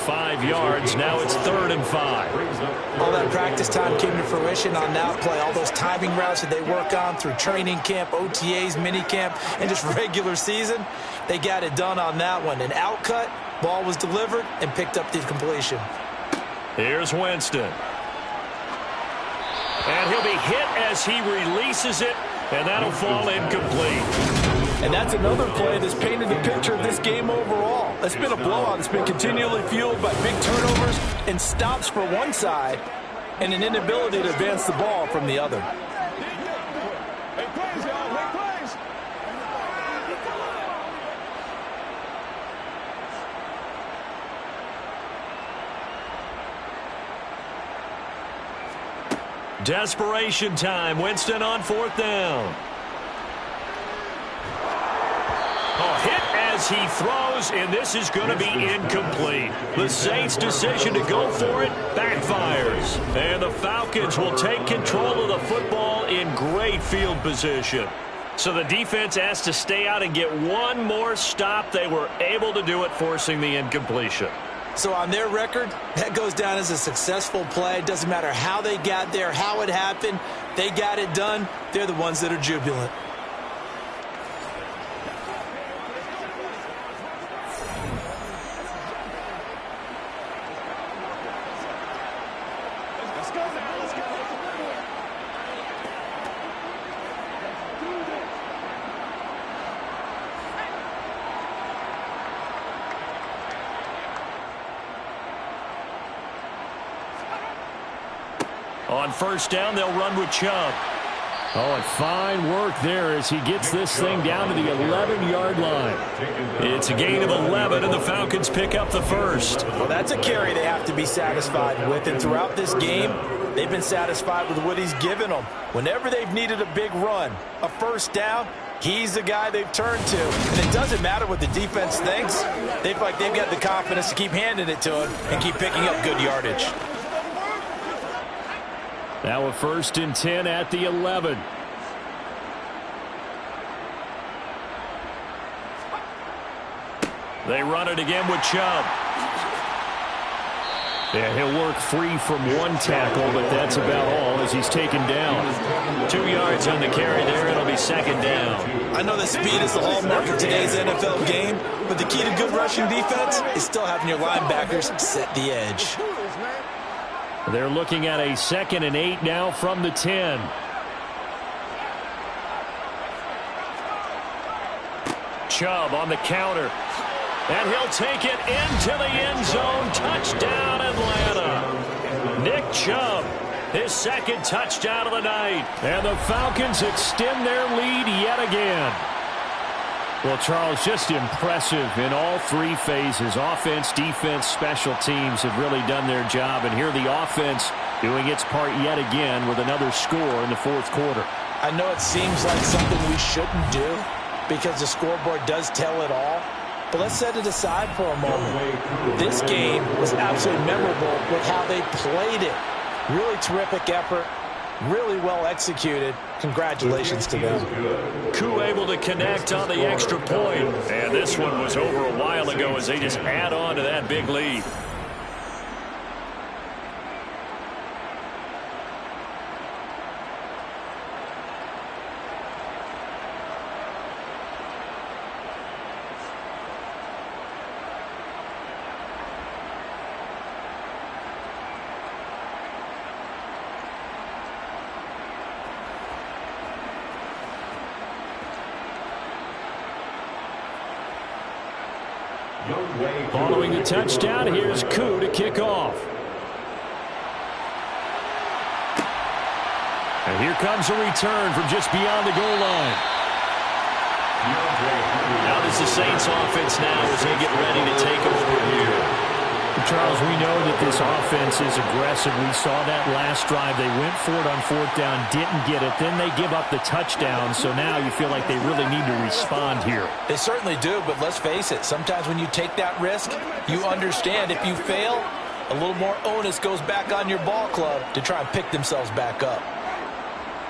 5 yards, now it's 3rd and 5. All that practice time came to fruition on that play. All those timing routes that they work on through training camp, OTAs, mini camp, and just regular season, they got it done on that one. An outcut, ball was delivered, and picked up the completion. Here's Winston. And he'll be hit as he releases it, and that'll fall incomplete. And that's another play that's painted the picture of this game overall. It's been a blowout. It's been continually fueled by big turnovers and stops for one side. and an inability to advance the ball from the other. Make plays, y'all. Make plays. Desperation time. Winston on 4th down. Hit as he throws, and this is going to be incomplete. The Saints' decision to go for it backfires. And the Falcons will take control of the football in great field position. So the defense has to stay out and get one more stop. They were able to do it, forcing the incompletion. So on their record, that goes down as a successful play. It doesn't matter how they got there, how it happened. They got it done. They're the ones that are jubilant. On 1st down, they'll run with Chubb. Oh, and fine work there as he gets this thing down to the 11-yard line. It's a gain of 11, and the Falcons pick up the first. Well, that's a carry they have to be satisfied with. And throughout this game, they've been satisfied with what he's given them. Whenever they've needed a big run, a 1st down, he's the guy they've turned to. And it doesn't matter what the defense thinks. They feel like they've got the confidence to keep handing it to him and keep picking up good yardage. Now a 1st and 10 at the 11. They run it again with Chubb. Yeah, he'll work free from one tackle, but that's about all as he's taken down. 2 yards on the carry there. It'll be 2nd down. I know that speed is the hallmark of today's NFL game, but the key to good rushing defense is still having your linebackers set the edge. They're looking at a 2nd and 8 now from the 10. Chubb on the counter. And he'll take it into the end zone. Touchdown, Atlanta. Nick Chubb, his 2nd touchdown of the night. And the Falcons extend their lead yet again. Well, Charles, just impressive in all 3 phases. Offense, defense, special teams have really done their job. And here the offense doing its part yet again with another score in the 4th quarter. I know it seems like something we shouldn't do because the scoreboard does tell it all. But let's set it aside for a moment. This game was absolutely memorable with how they played it. Really terrific effort. Really well executed. Congratulations to them. Koo able to connect on the extra point. And this one was over a while ago as they just add on to that big lead. Following the touchdown, here's Koo to kick off. And here comes a return from just beyond the goal line. How does the Saints offense now as they get ready to take over here? Charles, we know that this offense is aggressive. We saw that last drive. They went for it on 4th down, didn't get it. Then they give up the touchdown. So now you feel like they really need to respond here. They certainly do, but let's face it. Sometimes when you take that risk, you understand if you fail, a little more onus goes back on your ball club to try and pick themselves back up.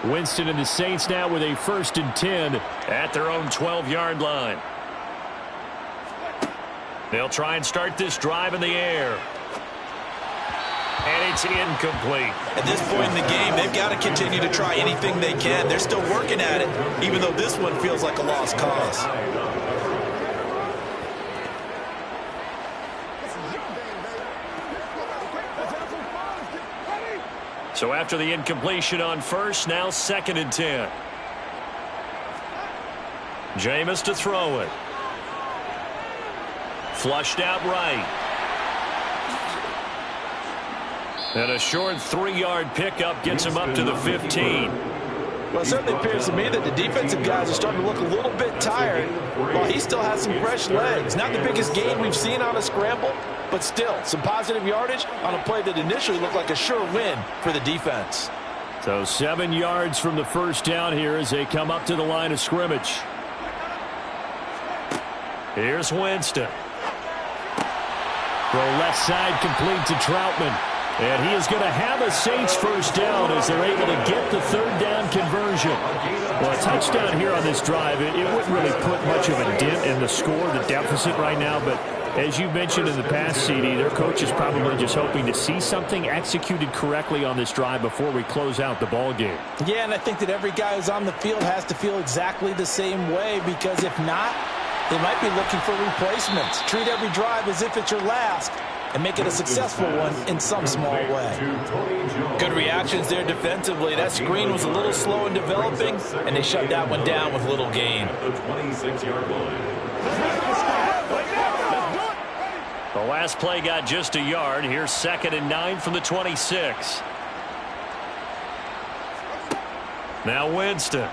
Winston and the Saints now with a 1st and 10 at their own 12-yard line. They'll try and start this drive in the air. And it's incomplete. At this point in the game, they've got to continue to try anything they can. They're still working at it, even though this one feels like a lost cause. So after the incompletion on 1st, now 2nd and 10. Jameis to throw it. Flushed out right. And a short 3-yard pickup gets him up to the 15. Well, it certainly appears to me that the defensive guys are starting to look a little bit tired while he still has some fresh legs. Not the biggest gain we've seen on a scramble, but still some positive yardage on a play that initially looked like a sure win for the defense. So 7 yards from the first down here as they come up to the line of scrimmage. Here's Winston. Throw left side complete to Troutman. And he is going to have a Saints first down as they're able to get the third down conversion. Well, a touchdown here on this drive, it wouldn't really put much of a dent in the score, the deficit right now. But as you mentioned in the past, CD, their coach is probably just hoping to see something executed correctly on this drive before we close out the ball game. Yeah, and I think that every guy who's on the field has to feel exactly the same way, because if not, they might be looking for replacements. Treat every drive as if it's your last and make it a successful one in some small way. Good reactions there defensively. That screen was a little slow in developing, and they shut that one down with little gain. The last play got just a yard. Here's 2nd and 9 from the 26. Now Winston.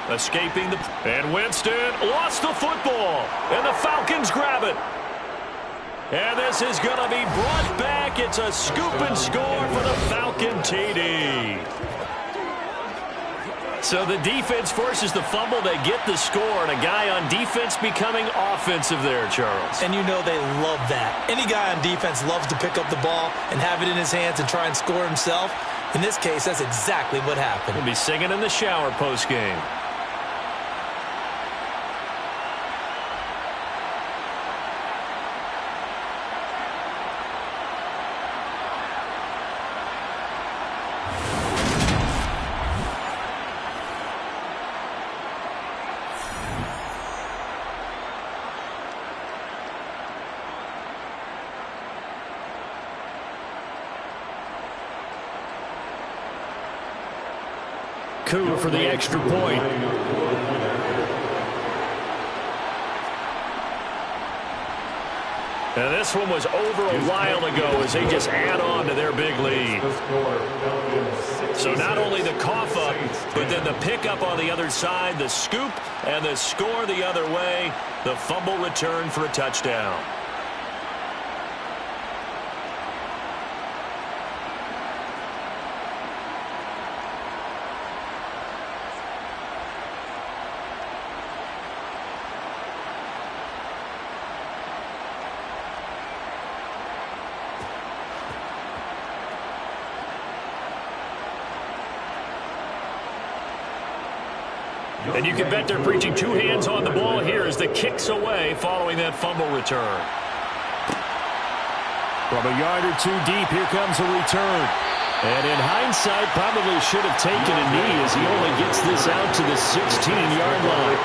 Escaping the... And Winston lost the football. And the Falcons grab it. And this is going to be brought back. It's a scoop and score for the Falcon TD. So the defense forces the fumble. They get the score. And a guy on defense becoming offensive there, Charles. And you know they love that. Any guy on defense loves to pick up the ball and have it in his hands and try and score himself. In this case, that's exactly what happened. He'll be singing in the shower post-game. Coup for the extra point. And this one was over a while ago as they just add on to their big lead. So not only the cough up, but then the pickup on the other side, the scoop, and the score the other way. The fumble return for a touchdown. And you can bet they're preaching 2 hands on the ball here as the kick's away following that fumble return. From a yard or 2 deep, here comes a return. And in hindsight, probably should have taken a knee as he only gets this out to the 16-yard line.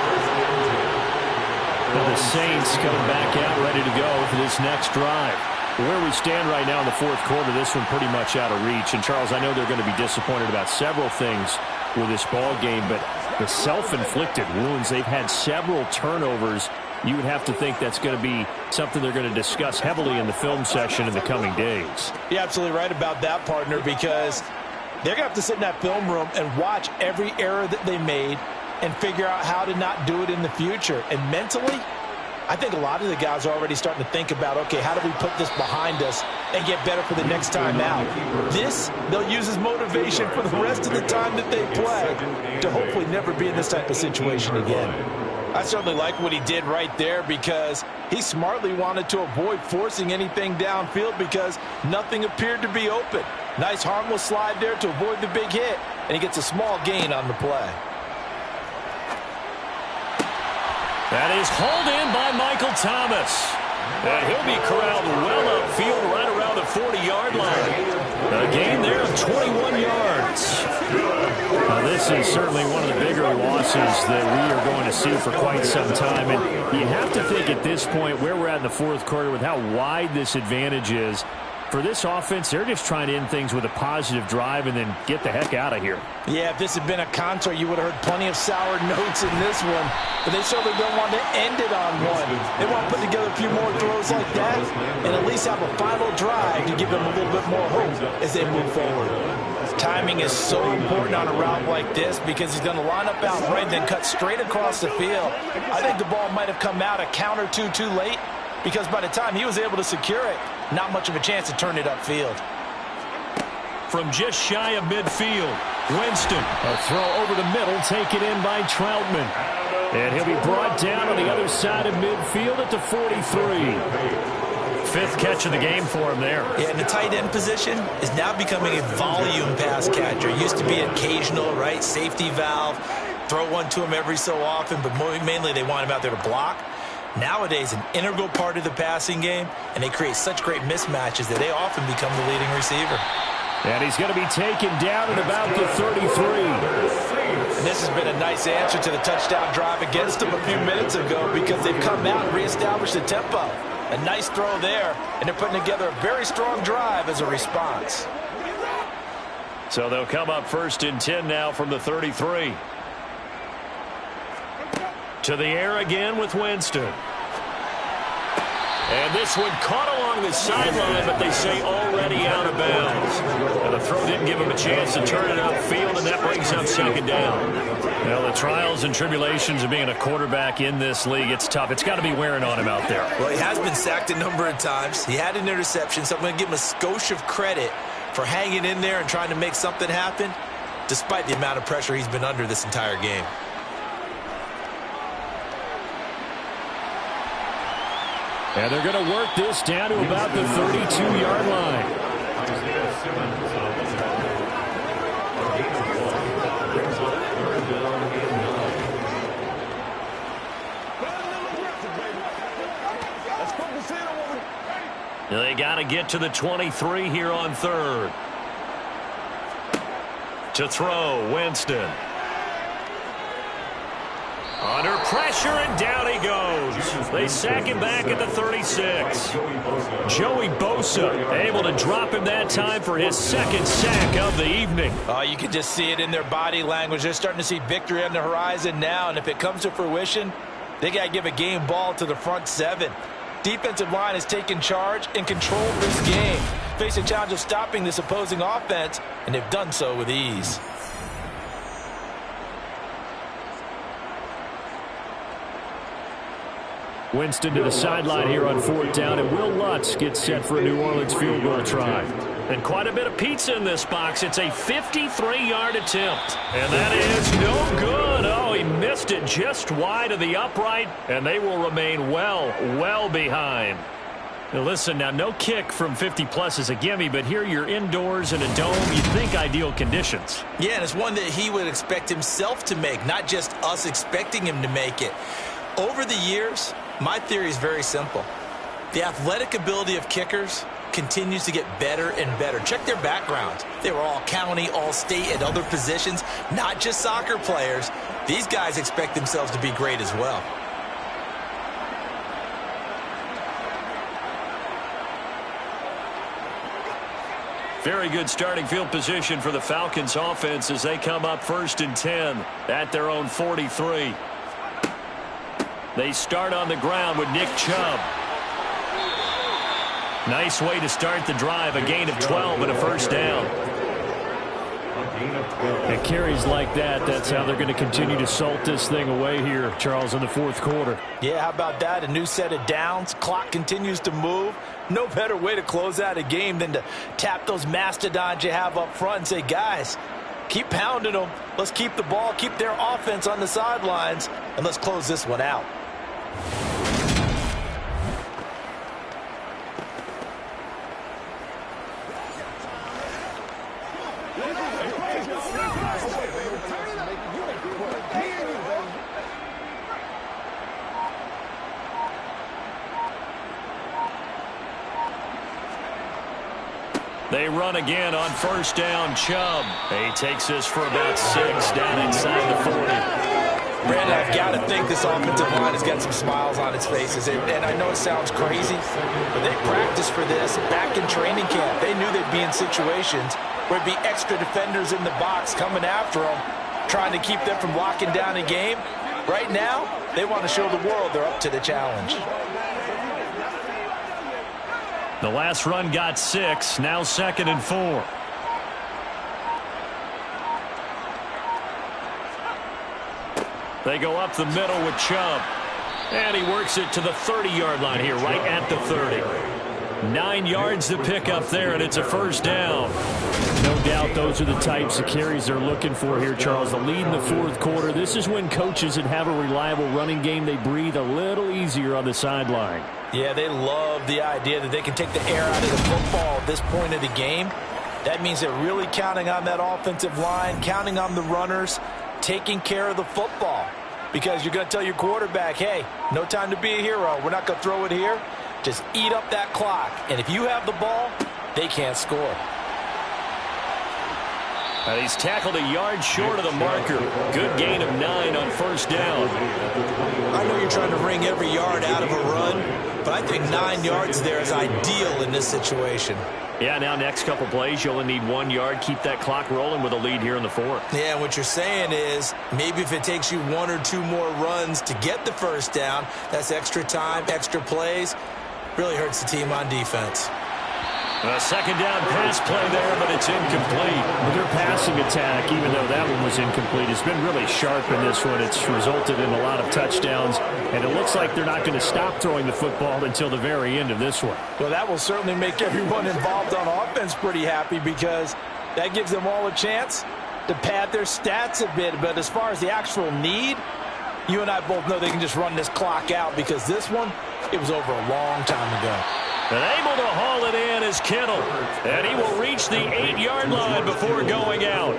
And the Saints coming back out ready to go for this next drive. Where we stand right now in the fourth quarter, this one pretty much out of reach. And, Charles, I know they're going to be disappointed about several things with this ball game, but the self-inflicted wounds, they've had several turnovers. You would have to think that's going to be something they're going to discuss heavily in the film session in the coming days. You're absolutely right about that, partner, because they're going to have to sit in that film room and watch every error that they made and figure out how to not do it in the future. And mentally, I think a lot of the guys are already starting to think about, okay, how do we put this behind us and get better for the next time out? This, they'll use as motivation for the rest of the time that they play to hopefully never be in this type of situation again. I certainly like what he did right there because he smartly wanted to avoid forcing anything downfield because nothing appeared to be open. Nice harmless slide there to avoid the big hit, and he gets a small gain on the play. That is hauled in by Michael Thomas. And he'll be corralled well upfield right around the 40-yard line. A gain there of 21 yards. Now, this is certainly one of the bigger losses that we are going to see for quite some time. And you have to think at this point where we're at in the fourth quarter with how wide this advantage is, For this offense, they're just trying to end things with a positive drive and then get the heck out of here. Yeah, if this had been a concert, you would have heard plenty of sour notes in this one. But they certainly don't want to end it on one. They want to put together a few more throws like that and at least have a final drive to give them a little bit more hope as they move forward. Timing is so important on a route like this because he's going to line up out right and then cut straight across the field. I think the ball might have come out a count or two too late because by the time he was able to secure it, not much of a chance to turn it upfield. From just shy of midfield, Winston. A throw over the middle, taken in by Troutman. And he'll be brought down on the other side of midfield at the 43. Fifth catch of the game for him there. Yeah, and the tight end position is now becoming a volume pass catcher. It used to be occasional, right? Safety valve. Throw one to him every so often, but mainly they want him out there to block. Nowadays, an integral part of the passing game, and they create such great mismatches that they often become the leading receiver. And he's going to be taken down at about the 33. And this has been a nice answer to the touchdown drive against them a few minutes ago because they've come out and reestablished the tempo. A nice throw there, and they're putting together a very strong drive as a response. So they'll come up 1st and 10 now from the 33. To the air again with Winston. And this one caught along the sideline, but they say already out of bounds. And the throw didn't give him a chance to turn it upfield, and that brings up 2nd down. Well, the trials and tribulations of being a quarterback in this league, it's tough. It's got to be wearing on him out there. Well, he has been sacked a number of times. He had an interception, so I'm going to give him a skosh of credit for hanging in there and trying to make something happen, despite the amount of pressure he's been under this entire game. And they're going to work this down to about the 32-yard line. They got to get to the 23 here on 3rd. To throw, Winston. Under pressure, and down he goes. They sack him back at the 36. Joey Bosa able to drop him that time for his 2nd sack of the evening. You can just see it in their body language. They're starting to see victory on the horizon now, and if it comes to fruition, they got to give a game ball to the front 7. Defensive line has taken charge and controlled this game. Face a challenge of stopping this opposing offense, and they've done so with ease. Winston to the sideline here on 4th down, and Will Lutz gets set for a New Orleans field goal try. And quite a bit of pizza in this box. It's a 53-yard attempt. And that is no good. Oh, he missed it just wide of the upright, and they will remain well behind. Now listen, now no kick from 50-plus is a gimme, but here you're indoors in a dome. You'd think ideal conditions. Yeah, and it's one that he would expect himself to make, not just us expecting him to make it. Over the years, my theory is very simple. The athletic ability of kickers continues to get better and better. Check their backgrounds. They were all county, all state, at other positions, not just soccer players. These guys expect themselves to be great as well. Very good starting field position for the Falcons offense as they come up 1st and 10 at their own 43. They start on the ground with Nick Chubb. Nice way to start the drive. A gain of 12 and a 1st down. And carries like that, that's how they're going to continue to salt this thing away here, Charles, in the 4th quarter. Yeah, how about that? A new set of downs. Clock continues to move. No better way to close out a game than to tap those mastodons you have up front and say, guys, keep pounding them. Let's keep the ball, keep their offense on the sidelines, and let's close this one out. They run again on 1st down. Chubb. He takes this for about 6 down inside the 40. Brandon, I've got to think this offensive line has got some smiles on its faces. And I know it sounds crazy, but they practiced for this back in training camp. They knew they'd be in situations where it'd be extra defenders in the box coming after them, trying to keep them from locking down a game. Right now, they want to show the world they're up to the challenge. The last run got 6, now 2nd and 4. They go up the middle with Chubb. And he works it to the 30-yard line here, right at the 30. 9 yards to pick up there, and it's a first down. No doubt those are the types of carries they're looking for here, Charles. The lead in the fourth quarter. This is when coaches that have a reliable running game, they breathe a little easier on the sideline. Yeah, they love the idea that they can take the air out of the football at this point of the game. That means they're really counting on that offensive line, counting on the runners, taking care of the football. Because you're going to tell your quarterback, hey, no time to be a hero. We're not going to throw it here. Just eat up that clock. And if you have the ball, they can't score. And he's tackled a yard short of the marker. Good gain of 9 on first down. I know you're trying to wring every yard out of a run, but I think 9 yards there is ideal in this situation. Yeah, now next couple plays, you only need 1 yard. Keep that clock rolling with a lead here in the fourth. Yeah, and what you're saying is maybe if it takes you 1 or 2 more runs to get the first down, that's extra time, extra plays. Really hurts the team on defense. A second down pass play there, but it's incomplete. But their passing attack, even though that one was incomplete, has been really sharp in this one. It's resulted in a lot of touchdowns, and it looks like they're not going to stop throwing the football until the very end of this one. Well, that will certainly make everyone involved on offense pretty happy because that gives them all a chance to pad their stats a bit. But as far as the actual need, you and I both know they can just run this clock out because this one, it was over a long time ago. And able to haul it in is Kittle. And he will reach the 8-yard line before going out.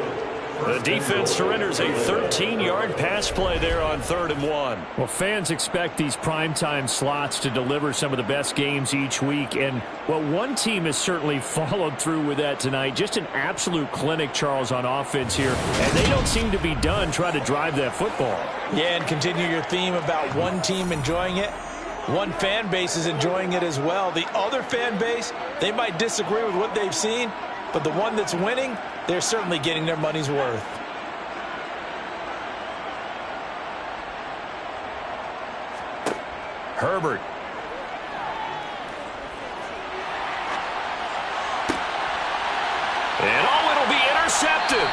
The defense surrenders a 13-yard pass play there on 3rd and 1. Well, fans expect these primetime slots to deliver some of the best games each week. And, well, one team has certainly followed through with that tonight. Just an absolute clinic, Charles, on offense here. And they don't seem to be done trying to drive that football. Yeah, and continue your theme about one team enjoying it. One fan base is enjoying it as well. The other fan base, they might disagree with what they've seen, but the one that's winning, they're certainly getting their money's worth. Herbert. And it'll be intercepted.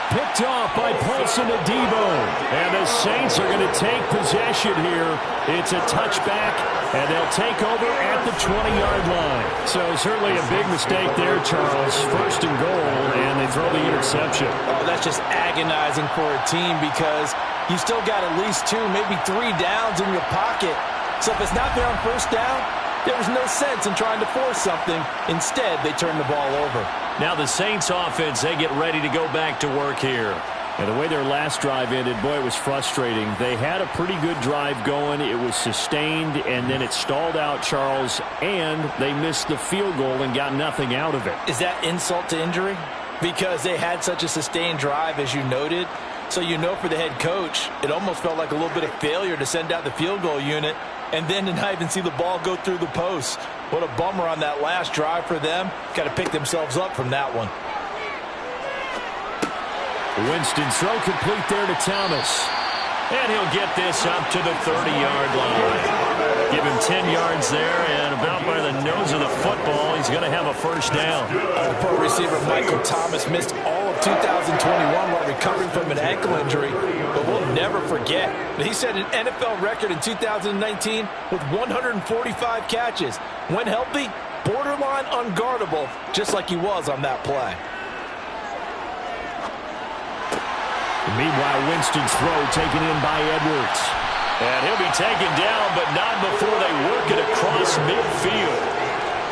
Picked off by Paulson Adebo. And the Saints are going to take possession here. It's a touchback, and they'll take over at the 20-yard line. So certainly a big mistake there, Charles. 1st and goal, and they throw the interception. Oh, that's just agonizing for a team because you still got at least 2, maybe 3 downs in your pocket. So if it's not there on 1st down, there was no sense in trying to force something. Instead, they turn the ball over. Now the Saints offense, they get ready to go back to work here. And the way their last drive ended, boy, it was frustrating. They had a pretty good drive going. It was sustained, and then it stalled out, Charles, and they missed the field goal and got nothing out of it. Is that insult to injury? Because they had such a sustained drive, as you noted. So you know for the head coach, it almost felt like a little bit of failure to send out the field goal unit and then to not even see the ball go through the post. What a bummer on that last drive for them. Got to pick themselves up from that one. Winston's throw complete there to Thomas. And he'll get this up to the 30-yard line. Give him 10 yards there, and about by the nose of the football, he's going to have a first down. Pro receiver Michael Thomas missed all of 2021 while recovering from an ankle injury, but we'll never forget. He set an NFL record in 2019 with 145 catches. When healthy, borderline unguardable, just like he was on that play. Meanwhile, Winston's throw taken in by Edwards. And he'll be taken down, but not before they work it across midfield.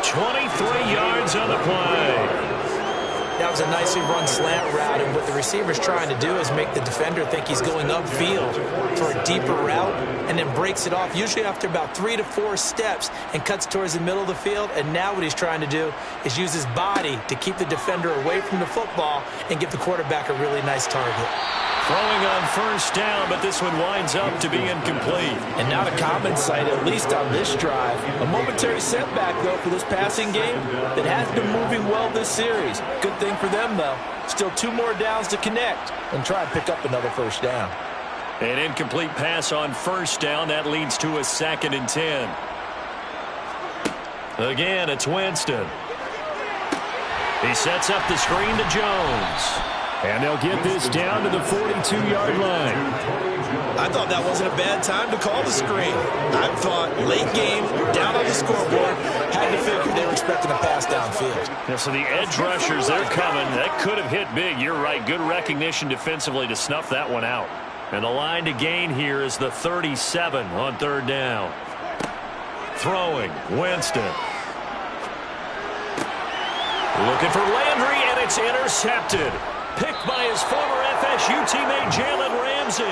23 yards on the play. That was a nicely run slant route, and what the receiver's trying to do is make the defender think he's going upfield for a deeper route and then breaks it off, usually after about 3 to 4 steps, and cuts towards the middle of the field. And now what he's trying to do is use his body to keep the defender away from the football and give the quarterback a really nice target. Throwing on first down, but this one winds up to be incomplete. And not a common sight, at least on this drive. A momentary setback, though, for this passing game that has been moving well this series. Good thing for them, though. Still 2 more downs to connect and try and pick up another first down. An incomplete pass on first down. That leads to a 2nd and 10. Again, it's Winston. He sets up the screen to Jones. And they'll get this down to the 42-yard line. I thought that wasn't a bad time to call the screen. I thought late game, down on the scoreboard, had to figure they were expecting a pass downfield. Yeah, so the edge rushers, they're coming. That could have hit big. You're right. Good recognition defensively to snuff that one out. And the line to gain here is the 37 on 3rd down. Throwing, Winston. Looking for Landry, and it's intercepted. Picked by his former FSU teammate Jalen Ramsey.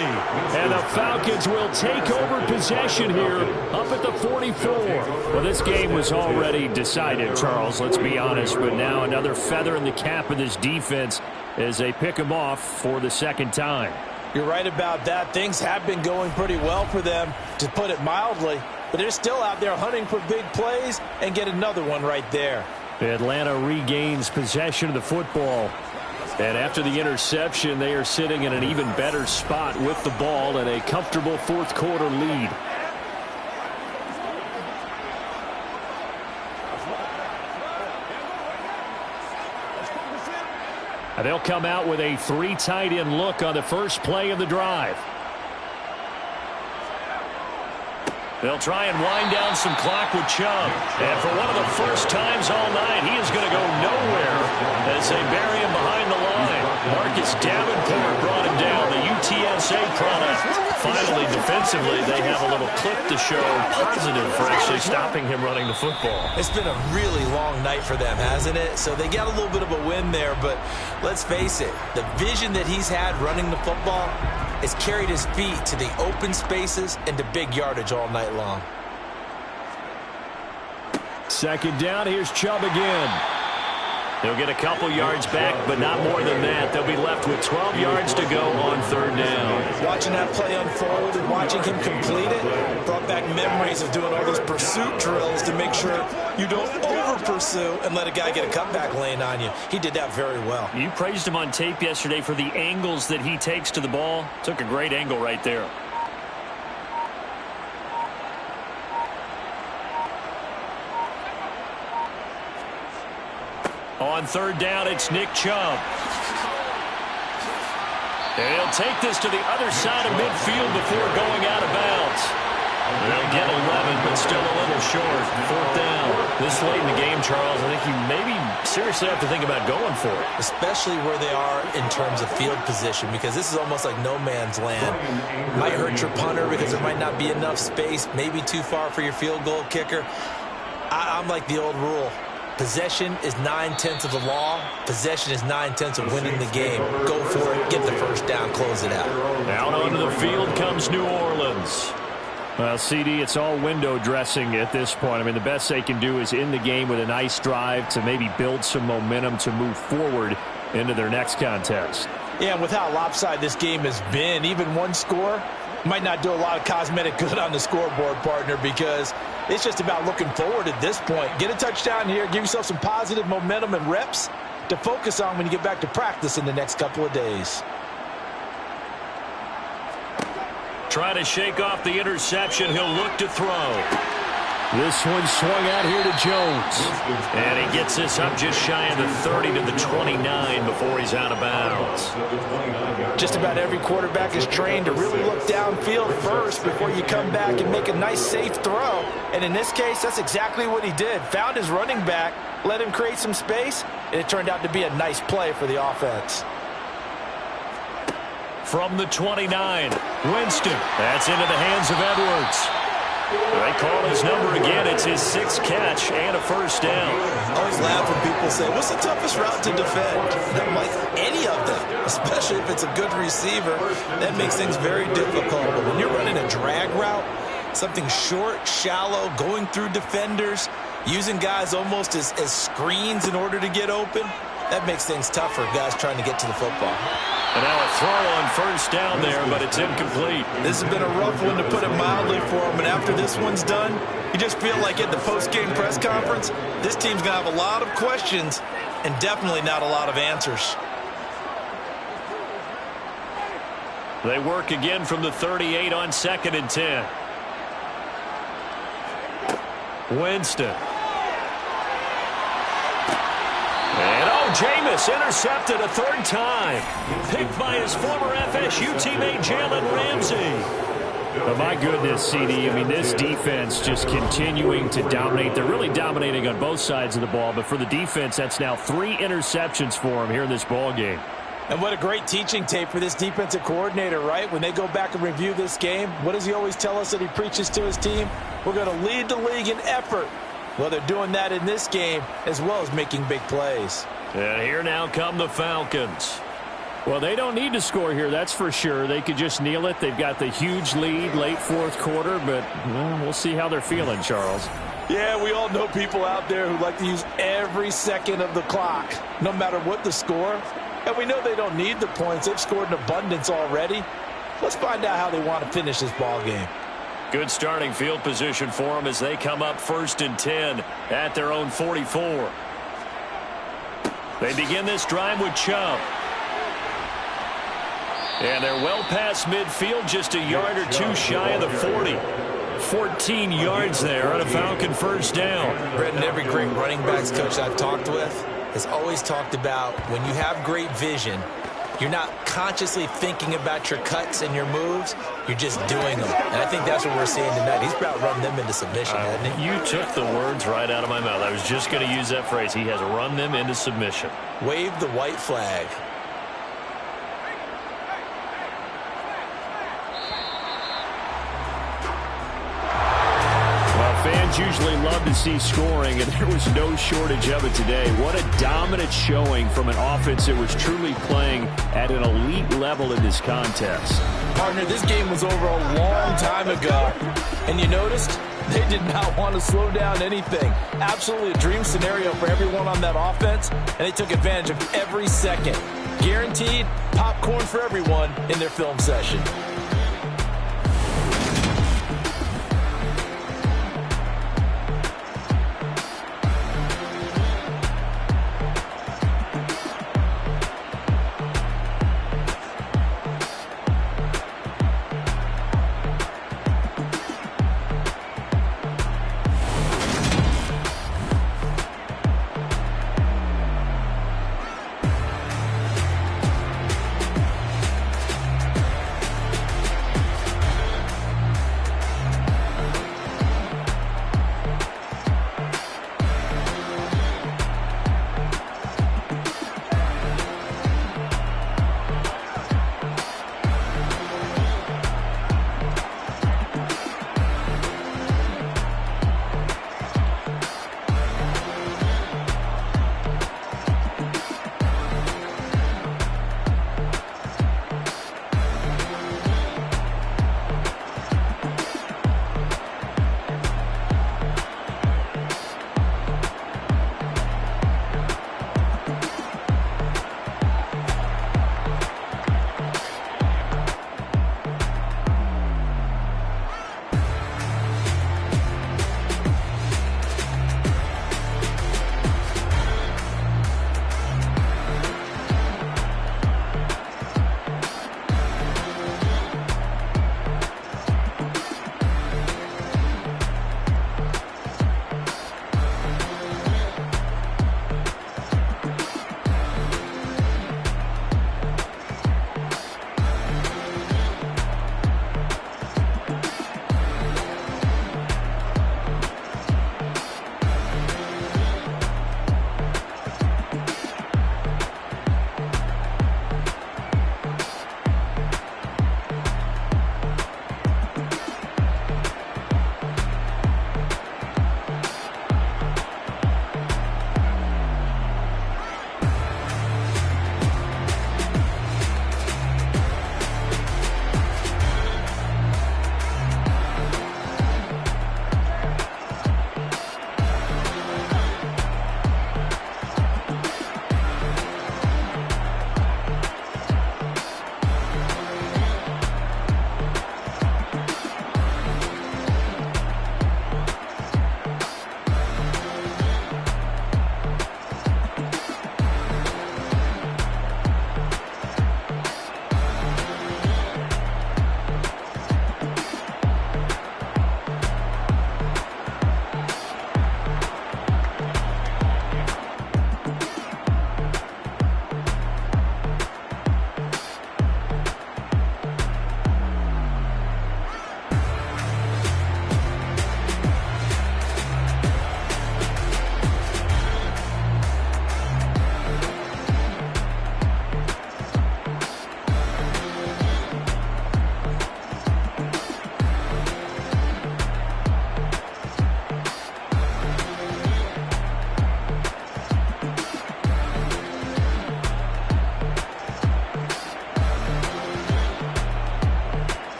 And the Falcons will take over possession here up at the 44. Well, this game was already decided, Charles, let's be honest. But now another feather in the cap of this defense as they pick him off for the 2nd time. You're right about that. Things have been going pretty well for them, to put it mildly. But they're still out there hunting for big plays and get another one right there. Atlanta regains possession of the football. And after the interception, they are sitting in an even better spot with the ball and a comfortable 4th quarter lead. And they'll come out with a 3 tight end look on the first play of the drive. They'll try and wind down some clock with Chubb. And for one of the first times all night, he is going to go nowhere as they bury him behind the line. Marcus Davenport brought him down, the UTSA product. Finally, defensively, they have a little clip to show positive for actually stopping him running the football. It's been a really long night for them, hasn't it? So they got a little bit of a win there, but let's face it, the vision that he's had running the football has carried his feet to the open spaces and to big yardage all night long. 2nd down, here's Chubb again. They'll get a couple yards back, but not more than that. They'll be left with 12 yards to go on 3rd down. Watching that play unfold and watching him complete it brought back memories of doing all those pursuit drills to make sure you don't over-pursue and let a guy get a cutback lane on you. He did that very well. You praised him on tape yesterday for the angles that he takes to the ball. Took a great angle right there. On 3rd down, it's Nick Chubb. They'll take this to the other side of midfield before going out of bounds. They'll get 11, but still a little short. 4th down. This late in the game, Charles, I think you maybe seriously have to think about going for it. Especially where they are in terms of field position, because this is almost like no man's land. Might hurt your punter because there might not be enough space, maybe too far for your field goal kicker. I'm like the old rule. Possession is 9/10 of the law. Possession is 9/10 of winning the game. Go for it. Get the first down. Close it out. Out onto the field comes New Orleans. Well, CD, it's all window dressing at this point. I mean, the best they can do is in the game with a nice drive to maybe build some momentum to move forward into their next contest. Yeah, and with how lopsided this game has been, even one score might not do a lot of cosmetic good on the scoreboard, partner, because it's just about looking forward at this point. Get a touchdown here, give yourself some positive momentum and reps to focus on when you get back to practice in the next couple of days. Try to shake off the interception. He'll look to throw. This one swung out here to Jones. And he gets this up just shy of the 30 to the 29 before he's out of bounds. Just about every quarterback is trained to really look downfield first before you come back and make a nice, safe throw. And in this case, that's exactly what he did. Found his running back, let him create some space, and it turned out to be a nice play for the offense. From the 29, Winston. That's into the hands of Edwards. They call his number again. It's his 6th catch and a first down. I always laugh when people say, what's the toughest route to defend? And I'm like, any of them, especially if it's a good receiver. That makes things very difficult. But when you're running a drag route, something short, shallow, going through defenders, using guys almost as screens in order to get open, That makes things tough for guys trying to get to the football. And now a throw on first down there, but it's incomplete. This has been a rough one, to put it mildly, for him. And after this one's done, you just feel like at the post-game press conference, this team's going to have a lot of questions and definitely not a lot of answers. They work again from the 38 on 2nd and 10. Winston. And Jameis intercepted a 3rd time. Picked by his former FSU teammate Jalen Ramsey. Oh, my goodness, CD. I mean, this defense just continuing to dominate. They're really dominating on both sides of the ball. But for the defense, that's now 3 interceptions for them here in this ball game. And what a great teaching tape for this defensive coordinator, right? When they go back and review this game, what does he always tell us that he preaches to his team? We're going to lead the league in effort. Well, they're doing that in this game as well as making big plays. And here now come the Falcons. Well, they don't need to score here, that's for sure. They could just kneel it. They've got the huge lead late 4th quarter, but we'll see how they're feeling, Charles. Yeah, we all know people out there who like to use every second of the clock, no matter what the score. And we know they don't need the points. They've scored in abundance already. Let's find out how they want to finish this ball game. Good starting field position for them as they come up 1st and 10 at their own 44. They begin this drive with Chubb. And they're well past midfield, just a yard or 2 shy of the 40. 14 yards there on a Falcon 1st down. Brendan, every great running backs coach I've talked with has always talked about when you have great vision, you're not consciously thinking about your cuts and your moves. You're just doing them. And I think that's what we're seeing tonight. He's about run them into submission, hasn't he? You took the words right out of my mouth. I was just going to use that phrase. He has run them into submission. Wave the white flag. Fans usually love to see scoring, and there was no shortage of it today. What a dominant showing from an offense that was truly playing at an elite level in this contest. Partner, this game was over a long time ago, and you noticed they did not want to slow down anything. Absolutely a dream scenario for everyone on that offense, and they took advantage of every second. Guaranteed popcorn for everyone in their film session.